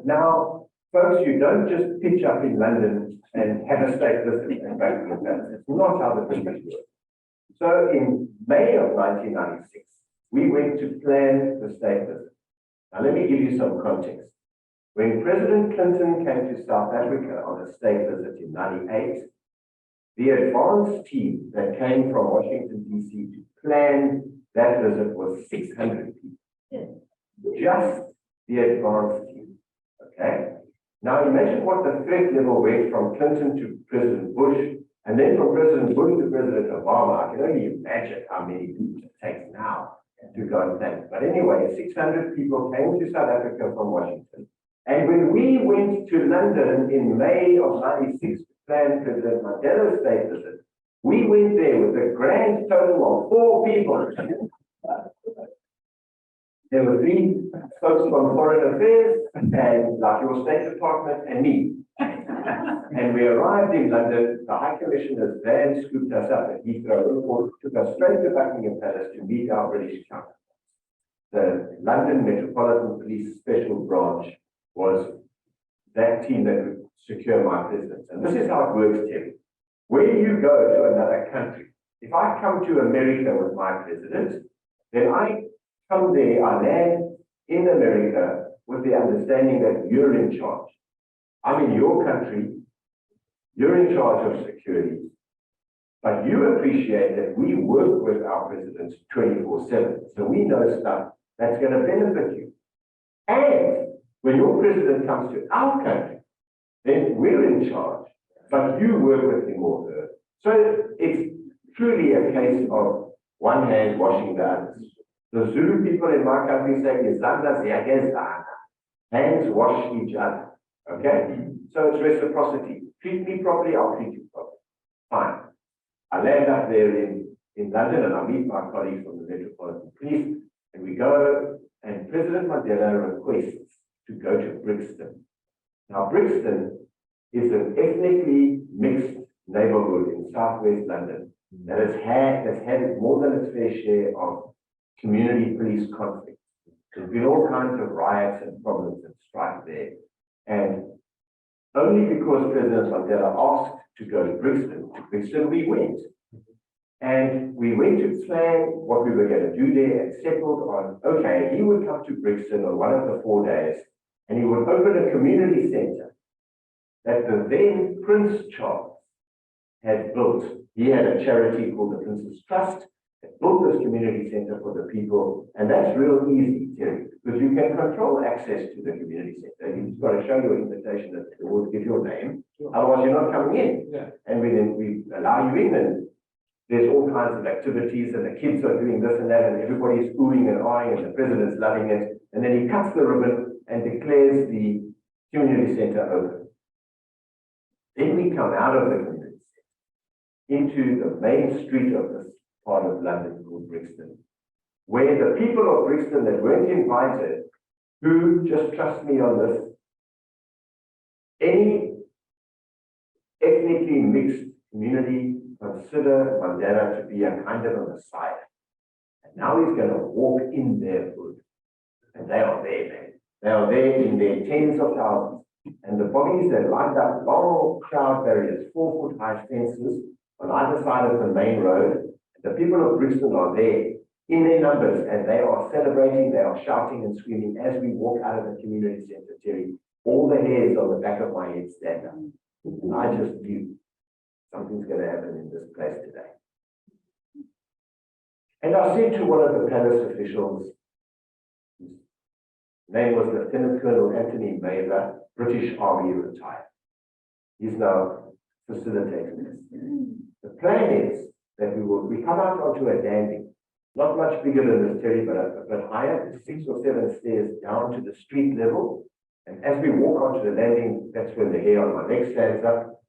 Now, folks, you don't just pitch up in London and have a state visit in Buckingham Palace. It's not how the British work. So in May of 1996, we went to plan the state visit. Now, let me give you some context. When President Clinton came to South Africa on a state visit in 98, the advance team that came from Washington, D.C. to plan that visit was 600 people. Just the advance team, okay? Now imagine what the threat level went from Clinton to President Bush, and then from President Bush to President Obama. I can only imagine how many people it takes now to go and plan. But anyway, 600 people came to South Africa from Washington. And when we went to London in May of 96 to plan President Mandela's state visit, we went there with a grand total of 4 people. There were 3 folks from Foreign Affairs, and like your State Department, and me. And we arrived in London. The High Commissioner's van scooped us up at Heathrow Airport, took us straight to Buckingham Palace to meet our British counterparts. The London Metropolitan Police Special Branch was that team that would secure my presence. And this is how it works, Terry. When you go to another country, if I come to America with my president, then I come there, I land in America with the understanding that you're in charge. I'm in your country, you're in charge of security, but you appreciate that we work with our presidents 24/7. So we know stuff that's going to benefit you. And when your president comes to our country, then we're in charge, but you work with him or her. So it's truly a case of one hand washing the others. The Zulu people in my country say, hands wash each other. Okay? So it's reciprocity. Treat me properly, I'll treat you properly. Fine. I land up there in in London, and I meet my colleagues from the Metropolitan Police, and we go, and President Mandela requests to go to Brixton. Now, Brixton is an ethnically mixed neighborhood in southwest London that's had more than its fair share of community police conflict. There's been all kinds of riots and problems and strife there. And only because President Mandela asked to go to Brixton, we went. And we went to plan what we were going to do there and settled on, okay, he would come to Brixton on one of the 4 days, and he would open a community center that the then Prince Charles had built. He had a charity called the Prince's Trust that built this community center for the people, and that's real easy, Terry, because you can control access to the community center. You've got to show your invitation at the door, give your name, otherwise you're not coming in. Yeah. And we allow you in, and there's all kinds of activities, and the kids are doing this and that, and everybody's oohing and eyeing, and the president's loving it. And then he cuts the ribbon and declares the community center open. Then we come out of the community center into the main street of this part of London called Brixton, where the people of Brixton that weren't invited, who, just trust me on this, any ethnically mixed community consider Mandela to be a kind of a messiah. And now he's going to walk in their hood. And they are there, man. They are there in their tens of thousands. And the bobbies that lined up long crowd barriers, 4-foot high fences on either side of the main road. The people of Brixton are there in their numbers, and they are celebrating, they are shouting and screaming as we walk out of the community center, Terry. All the hairs on the back of my head stand up. And I just knew something's going to happen in this place today. And I said to one of the palace officials, his name was Lieutenant Colonel Anthony Mather, British Army retired. He's now facilitating this. The plan is that we come out onto a landing, not much bigger than this, Terry, but a bit higher, 6 or 7 stairs down to the street level. And as we walk onto the landing, that's when the hair on my neck stands up.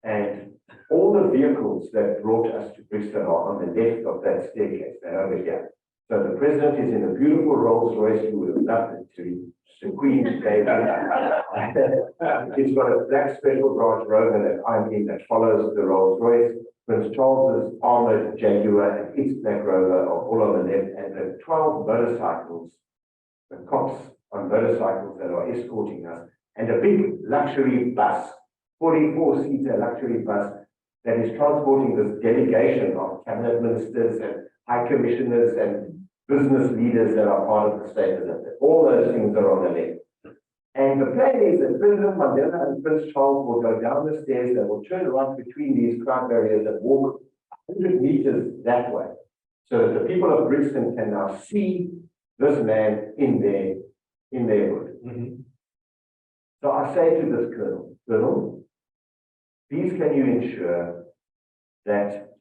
And all the vehicles that brought us to Brixton are on the left of that staircase. They're over here. So the president is in a beautiful Rolls Royce. You would have loved it, to the Queen's baby. It's got a black special branch Rover that I'm in that follows the Rolls Royce. Prince Charles's armored Jaguar and its black Rover are all on the left, and the 12 motorcycles, the cops on motorcycles that are escorting us, and a big luxury bus, 44-seater luxury bus that is transporting this delegation of cabinet ministers and high commissioners and business leaders that are part of the state. All those things are on the left. And the plan is that President Mandela and Prince Charles will go down the stairs and will turn around between these crowd barriers and walk 100 meters that way, so that the people of Brixton can now see this man in their hood. Mm-hmm. So I say to this Colonel, please can you ensure that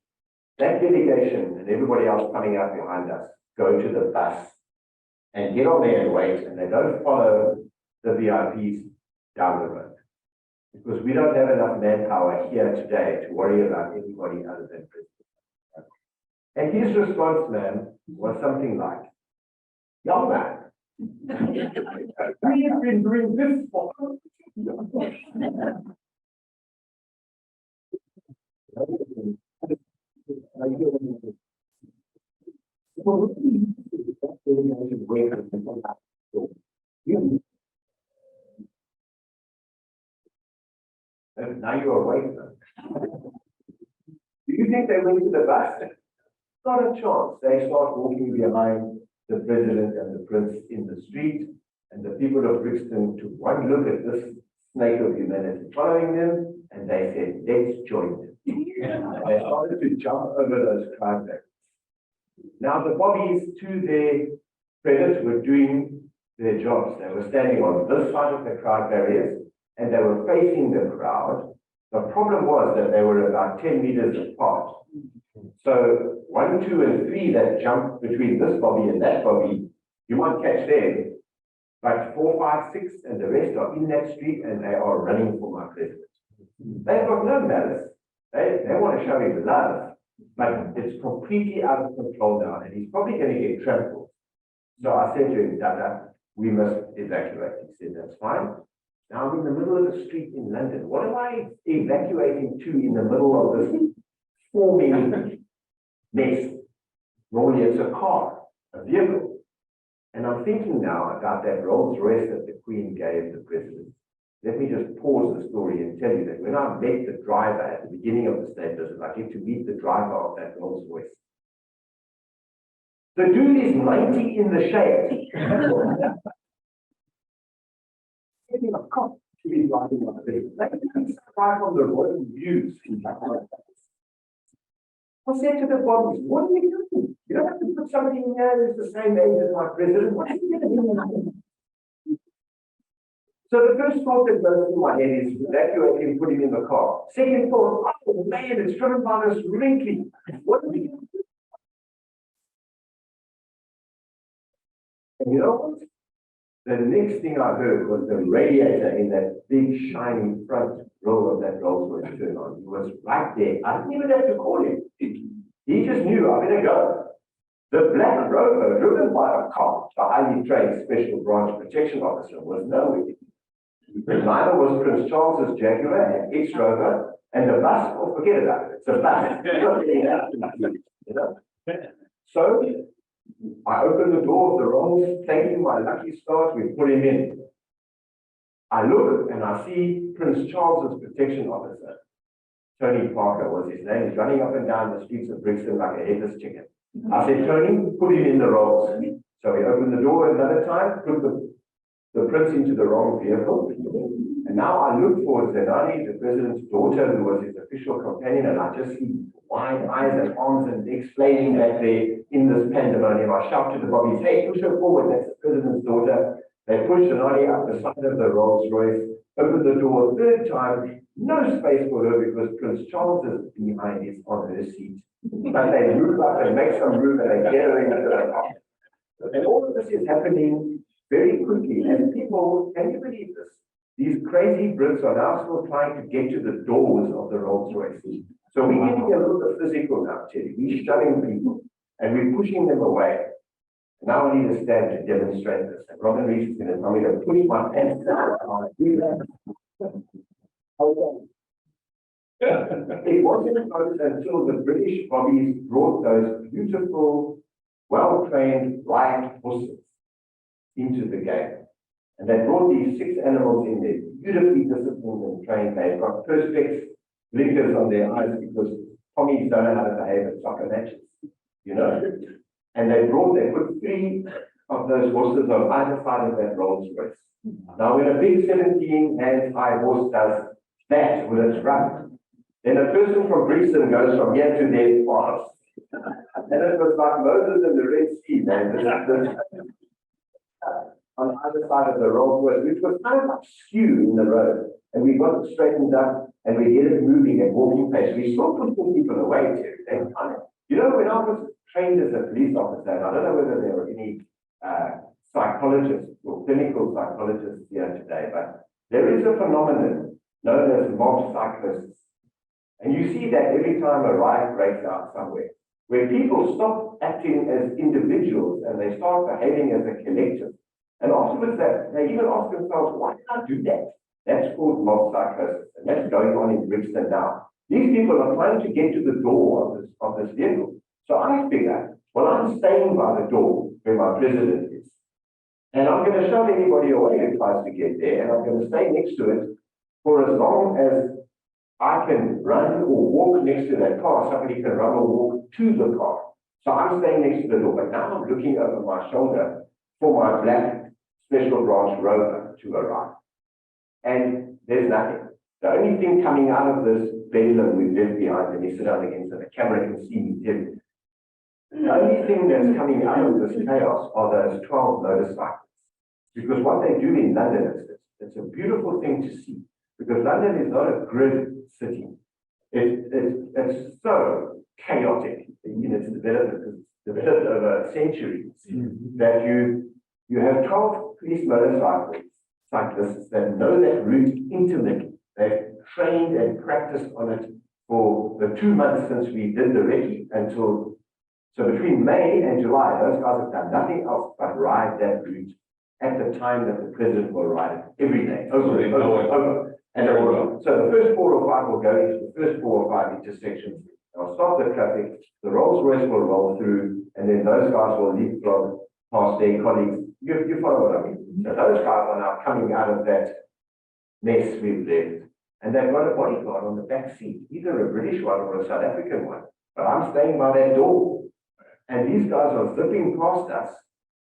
that delegation and everybody else coming out behind us go to the bus and get on there and wait, and they don't follow the VIPs down the road. Because we don't have enough manpower here today to worry about anybody other than President. And his response, man, was something like, young man, we have been doing this for and now you're awake. Do you think they went to the bus? Not a chance. They start walking behind the president and the prince in the street, and the people of Brixton took one look at this snake of humanity following them, and they said, let's join them. They started to jump over those crowd barriers. Now the bobbies, to their credit, were doing their jobs. They were standing on this side of the crowd barriers, and they were facing the crowd. The problem was that they were about 10 meters apart. So 1, 2, and 3 that jump between this bobby and that bobby, you might catch them. But 4, 5, 6, and the rest are in that street, and they are running for my president. They've got no malice. They want to show him love. but it's completely out of control now, and he's probably going to get trampled. So I said to him, Dada, we must evacuate. He said, that's fine. Now I'm in the middle of the street in London. What am I evacuating to in the middle of this forming mess? Normally it's a car, a vehicle. And I'm thinking now about that Rolls Royce that the Queen gave the president. Let me just pause the story and tell you that when I met the driver at the beginning of the state visit, I get to meet the driver of that Rolls Royce. The dude is 90 in the shade. Getting a cop to be driving like this. Right on the royal views. I said to the bodies, what are you doing? You don't have to put somebody in there who's the same age as my president. What are you doing? So the first thought that goes through my head is evacuate him, put him in the car. Second thought, oh man, it's driven by this wrinkly. What are we doing? And you know what? The next thing I heard was the radiator in that big shiny front row of that Rolls Royce turned on. He was right there. I didn't even have to call him. He just knew I better go. The black Rover, driven by a cop, a highly trained special branch protection officer, was nowhere. Neither was Prince Charles's Jaguar and X-Rover, and the bus, oh, forget about it. It's a bus. You know? So I opened the door of the Rolls, thanking my lucky stars, we put him in. I look and I see Prince Charles's protection officer, Tony Parker was his name. He's running up and down the streets of Brixton like a headless chicken. I said, Tony, put him in the Rolls. So we opened the door another time, put the prince into the wrong vehicle. And now I look for Zenani, the president's daughter, who was his official companion, and I just see wide eyes and arms and explaining that they're in this pandemonium. I shout to the bobbies, hey, push her forward, that's the president's daughter. They push Zenani up the side of the Rolls Royce, open the door a third time, no space for her because Prince Charles is behind is on her seat. But they move up and make some room and they get her into the car. And all of this is happening very quickly. And people, can you believe this? These crazy Brits are now still trying to get to the doors of the Rolls Royce. So we're getting a little bit physical now, Teddy. We're shoving people and we're pushing them away. Now I need a stand to demonstrate this. And Robin Reese is going to tell me to push my pants down. Okay. It wasn't until the British bobbies brought those beautiful, well-trained riot horses into the game. And they brought these 6 animals in there, beautifully disciplined and trained. They've got perspex blinkers on their eyes because Tommies don't know how to behave at soccer matches, you know. And they put 3 of those horses on either side of that Rolls Royce. Now, when a big 17-hand-high horse does that with its rump, then a person from Brixton goes from here to there fast. And it was like Moses and the Red Sea, man. On either side of the Rolls Royce, which was kind of like skew in the road. And we got it straightened up and we get it moving at walking pace. We still pushing people away too. You know, when I was trained as a police officer, and I don't know whether there were any psychologists or clinical psychologists here today, but there is a phenomenon known as mob psychosis. And you see that every time a riot breaks out somewhere, where people stop acting as individuals and they start behaving as a collective. And afterwards, they even ask themselves, why did I do that? That's called mob psychosis, and that's going on in Brixton now. These people are trying to get to the door of this vehicle. So I figure, well, I'm staying by the door where my president is. And I'm going to shove anybody away who tries to get there, and I'm going to stay next to it for as long as I can run or walk next to that car. Somebody can run or walk to the car. So I'm staying next to the door, but now I'm looking over my shoulder for my black special branch Rover to arrive. And there's nothing. The only thing coming out of this bedlam we've left behind, and you sit down again so the camera can see me too. The only thing that's coming out of this chaos are those 12 motorcycles. Because what they do in London is it's a beautiful thing to see. Because London is not a grid city. It's so chaotic in its developed over centuries that you have 12 police motorcyclists that know that route intimately. They've trained and practiced on it for the 2 months since we did the recce until, so between May and July, those guys have done nothing else but ride that route at the time that the president will ride it every day, over and over. And so the first 4 or 5 will go into the first 4 or 5 intersections. They'll stop the traffic, the Rolls Royce will roll through, and then those guys will leapfrog past their colleagues. You follow what I mean? So those guys are now coming out of that mess we've left. And they've got a bodyguard on the back seat, either a British one or a South African one. But I'm staying by that door. And these guys are zipping past us.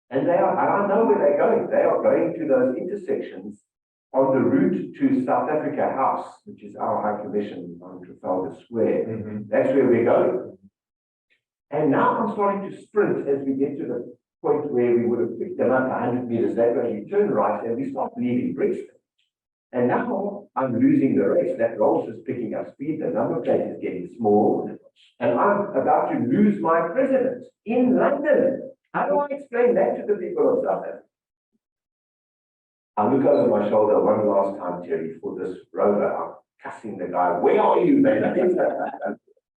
And they are, and I know where they're going. They are going to those intersections on the route to South Africa House, which is our High Commission on Trafalgar Square. That's where we're going. And now I'm starting to sprint as we get to the point where we would have picked them up 100 meters that way. We turn right and we start leaving Brixton. And now I'm losing the race. That Rolls is picking up speed. The number plate is getting small. And I'm about to lose my president in London. How do I explain that to the people of South Africa? I look over my shoulder one last time, Terry, for this rover. I'm cussing the guy. Where are you, man?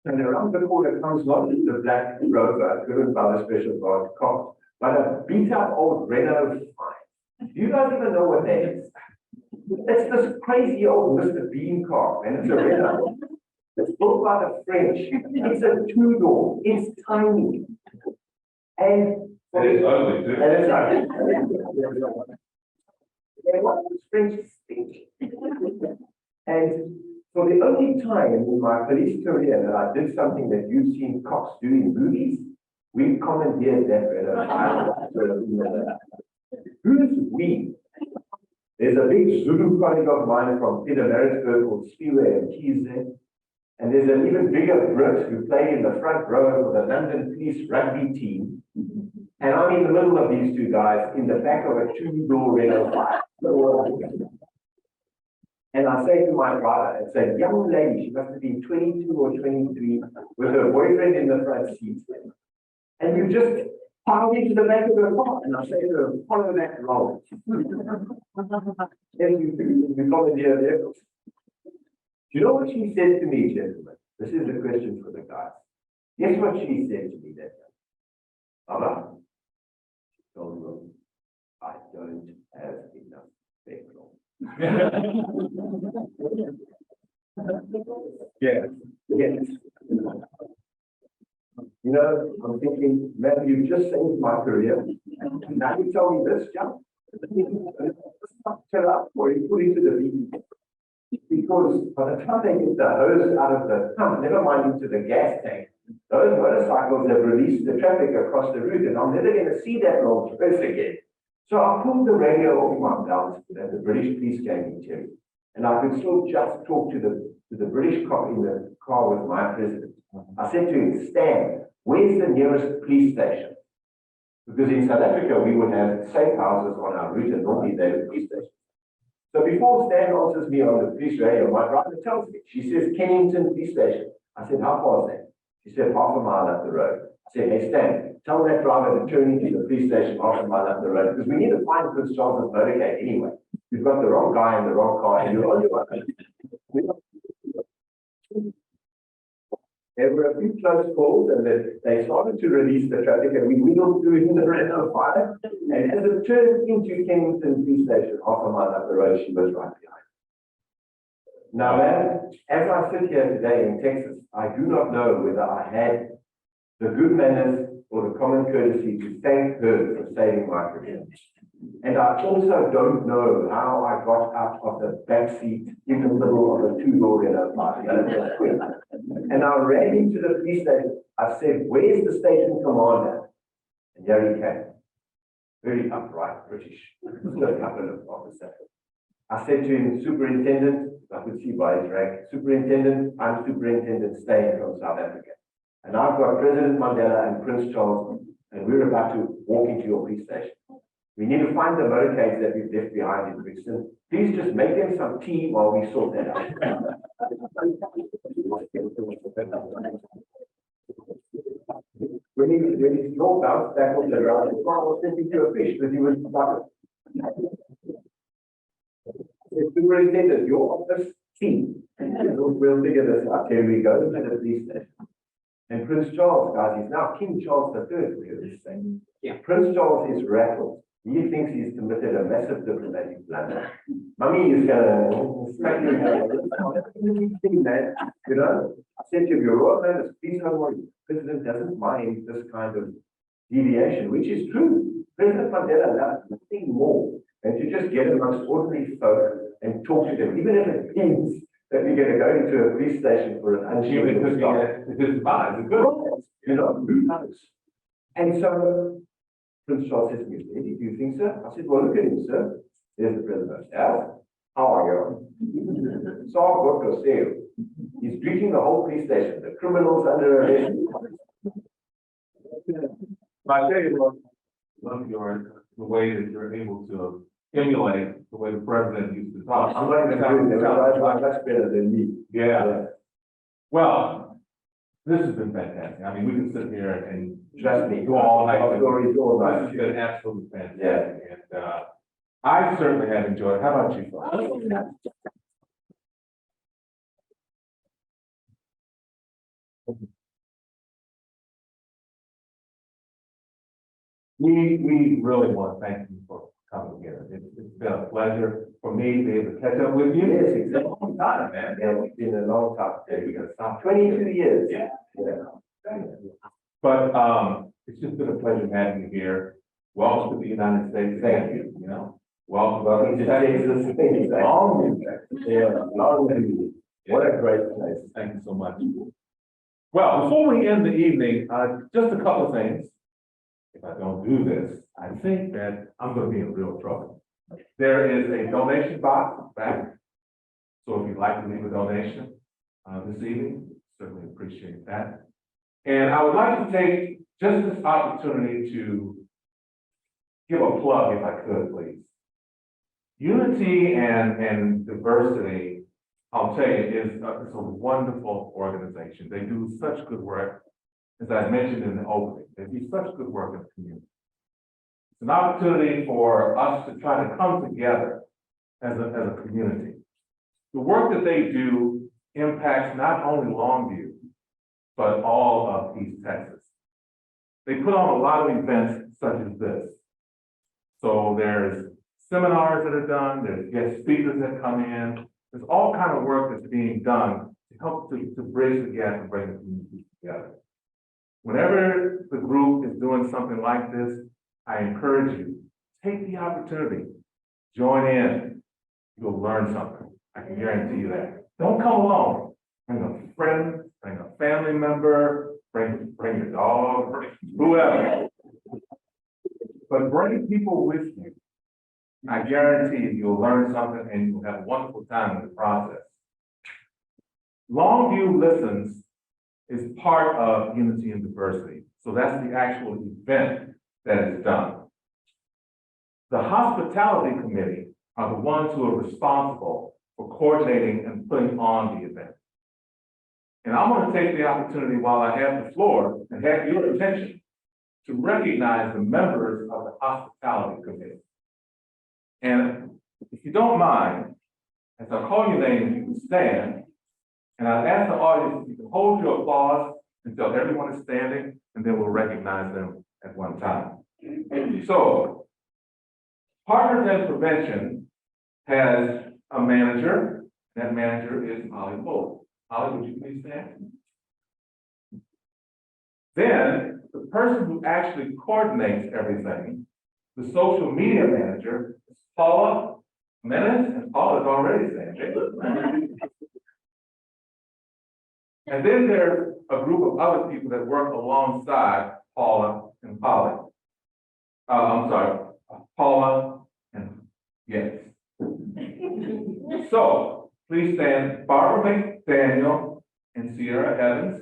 And around the corner comes not the black rover driven by the special guard cop, but a beat up old Renault 5. Do you guys even know what that is? It's this crazy old Mr. Bean car, and it's a Renault. It's built by the French. It's a 2-door. It's tiny. And It is ugly too. and it's ugly. They want the French speak. And for the only time in my police career that I did something that you've seen cops do in movies, we commandeered that Renault. Who's we? There's a big Zulu colleague of mine from Pietermaritzburg called Spiwe and he's there. And there's an even bigger Brit who played in the front row for the London Police rugby team. And I'm in the middle of these two guys in the back of a 2-door Renault 5. And I say to my brother, it's a young lady, she must have been 22 or 23, with her boyfriend in the front seat. And you just piled into the back of her car. And I say to her, follow that road. And you commandeer vehicles. Do you know what she said to me, gentlemen? This is the question for the guys. Guess what she said to me that day? Baba, I don't have enough petrol. Yes. Yes. You know, I'm thinking, man, you've just saved my career. Now you tell me this, jump. Tell up or you put into the VP. Because by the time they get the hose out of the pump, never mind into the gas tank, those motorcycles have released the traffic across the route, and I'm never going to see that Rolls Royce again. So I pulled the radio off my belt, and the British police came in, Terry, and I could still just talk to the British cop in the car with my president. I said to him, Stan, where's the nearest police station? Because in South Africa, we would have safe houses on our route, and normally they were police stations. So before Stan answers me on the police radio, my driver tells me, she says, Kennington Police Station. I said, how far is that? She said, half a mile up the road. I said, hey, Stan, tell that driver to turn into the police station half a mile up the road, because we need to find Prince Charles's motorcade anyway. You've got the wrong guy in the wrong car, and you're on your own. There were a few close calls, and they started to release the traffic, and we wheeled through in the Renault 5. And as it turned into Kennington Police Station, half a mile up the road, she was right behind. Now, man, as I sit here today in Texas, I do not know whether I had the good manners or the common courtesy to thank her for saving my career. And I also don't know how I got out of the back seat in the middle of a 2-door Renault 5. And I ran into the police station. I said, where's the station commander? And here he came. Very upright, British. Still a couple of officers. I said to him, Superintendent, I could see by his rank, Superintendent, I'm Superintendent Steyn from South Africa. And I've got President Mandela and Prince Charles, and we're about to walk into your police station. We need to find the motorcades that we've left behind in Brixton. Please just make them some tea while we sort that out. When he small bounced back off the ground, the car was sent into a fish, but he was like, Superintendent, your office team. we'll figure this out. Here we go, look at the police station. And Prince Charles, guys, he's now King Charles III, for goodness sake. Yeah. Prince Charles is rattled. He thinks he's committed a massive diplomatic blunder. Mummy is gonna smack him. You know, I said to your Royal Highness, please don't worry. President doesn't mind this kind of deviation, which is true. President Mandela loves nothing more than to just get amongst ordinary folk and talk to them, even if it means that we're going to go into a police station for an It could be, it's fine, it's good. you know, who knows? And so Prince Charles says to me, "Lady, do you think so?" I said, "Well, look at him, sir. There's the president. Yeah. How are you?" So I've got to say, he's greeting the whole police station, the criminals under arrest. But I tell you what, love the way that you're able to emulate the way the president used to talk. I'm not even doing it. I'm much better than me. Yeah, well, this has been fantastic. I mean, we can sit here and Trust me. go all night. Our stories all This night. has been absolutely fantastic. And, I certainly have enjoyed it. How about you folks? We really want to thank you for coming here. It's been a pleasure for me to be able to catch up with you. Yes, exactly. It's been a long time, man. Yeah, it's been a long time. Yeah, we gotta stop. 22 years. Yeah. Yeah. But, it's just been a pleasure having you here. Welcome to the United States. Thank you. You know, welcome To to Texas. Texas, things like- Yeah, Longview. What a great place. Thank you so much. Well, before we end the evening, just a couple of things. If I don't do this, I think that I'm gonna be in real trouble. There is a donation box back. So if you'd like to leave a donation, this evening, certainly appreciate that. And I would like to take just this opportunity to give a plug, if I could, please. Unity and diversity, I'll tell you, is it's a wonderful organization. They do such good work. As I mentioned in the opening, they do such good work in the community. It's an opportunity for us to try to come together as a community. The work that they do impacts not only Longview, but all of East Texas. They put on a lot of events such as this. So there's seminars that are done, there's guest speakers that come in, there's all kind of work that's being done to help to bridge the gap and bring the community together. Whenever the group is doing something like this, I encourage you, take the opportunity, join in, you'll learn something. I can guarantee you that. Don't come alone. Bring a friend, bring a family member, bring your dog, bring whoever. But bring people with you. I guarantee you'll learn something and you'll have a wonderful time in the process. Longview Listens is part of Unity and Diversity. So that's the actual event that is done. The hospitality committee are the ones who are responsible for coordinating and putting on the event. And I'm going to take the opportunity while I have the floor and have your attention to recognize the members of the hospitality committee. And if you don't mind, as I call your name, you can stand. And I'll ask the audience if you can hold your applause until everyone is standing, and then we'll recognize them at one time. So, Partners in Prevention has a manager. That manager is Holly Bull. Holly, would you please stand? Then, the person who actually coordinates everything, the social media manager, is Paula Menace, and Paula's already standing. And then there's a group of other people that work alongside Paula and Polly. I'm sorry, Paula and, yes. So, please stand, Barbara McDaniel and Sierra Evans.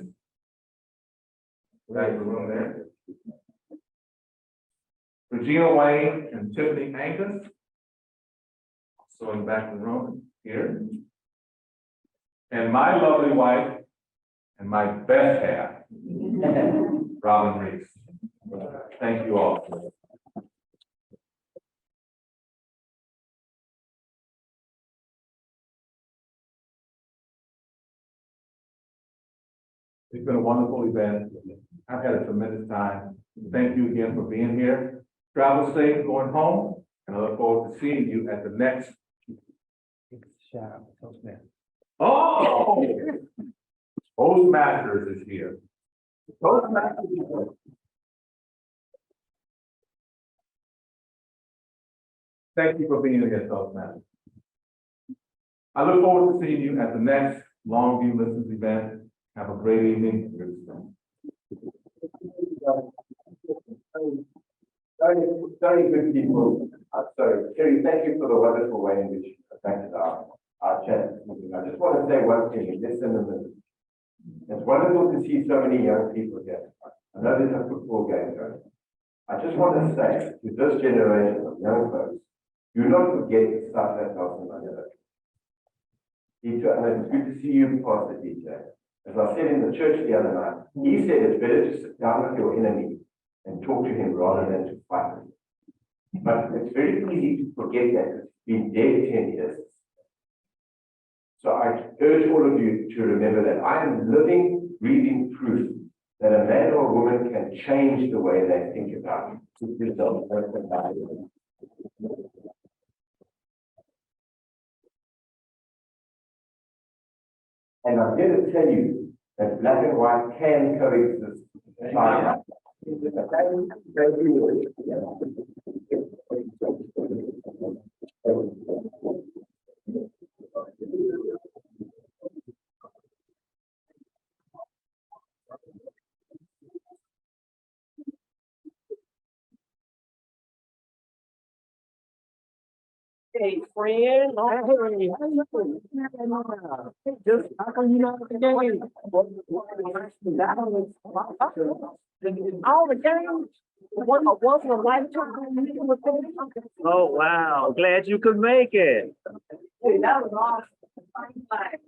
Back in the room there. Regina Wayne and Tiffany Angus. So in the back of the room, here. And my lovely wife, and my best half, Robin Reese. Thank you all. It's been a wonderful event. I've had a tremendous time. Thank you again for being here. Travel safe going home, and I look forward to seeing you at the next. Oh! Toastmasters is here. Toastmasters is here. Thank you for being here, Toastmasters. I look forward to seeing you at the next Longview Listens event. Have a great evening. Very good people. Sorry, Terry, thank you for the wonderful way in which you affected our chat. I just want to say one thing, less than a minute. It's wonderful to see so many young people here. I know there's a football game going. I just want to say to this generation of young folks, do not forget the stuff that Nelson Mandela. Teacher, and it's good to see you, Pastor DJ. As I said in the church the other night, he said it's better to sit down with your enemy and talk to him rather than to fight him. But it's very easy to forget that it's been dead 10 years. So I urge all of you to remember that I am living, breathing proof that a man or a woman can change the way they think about themselves. And I'm here to tell you that black and white can coexist. Hey, friend. Oh, hey, how you doing? Just how come you not at the game? All the games. Once in a lifetime. Oh wow! Glad you could make it. That was awesome.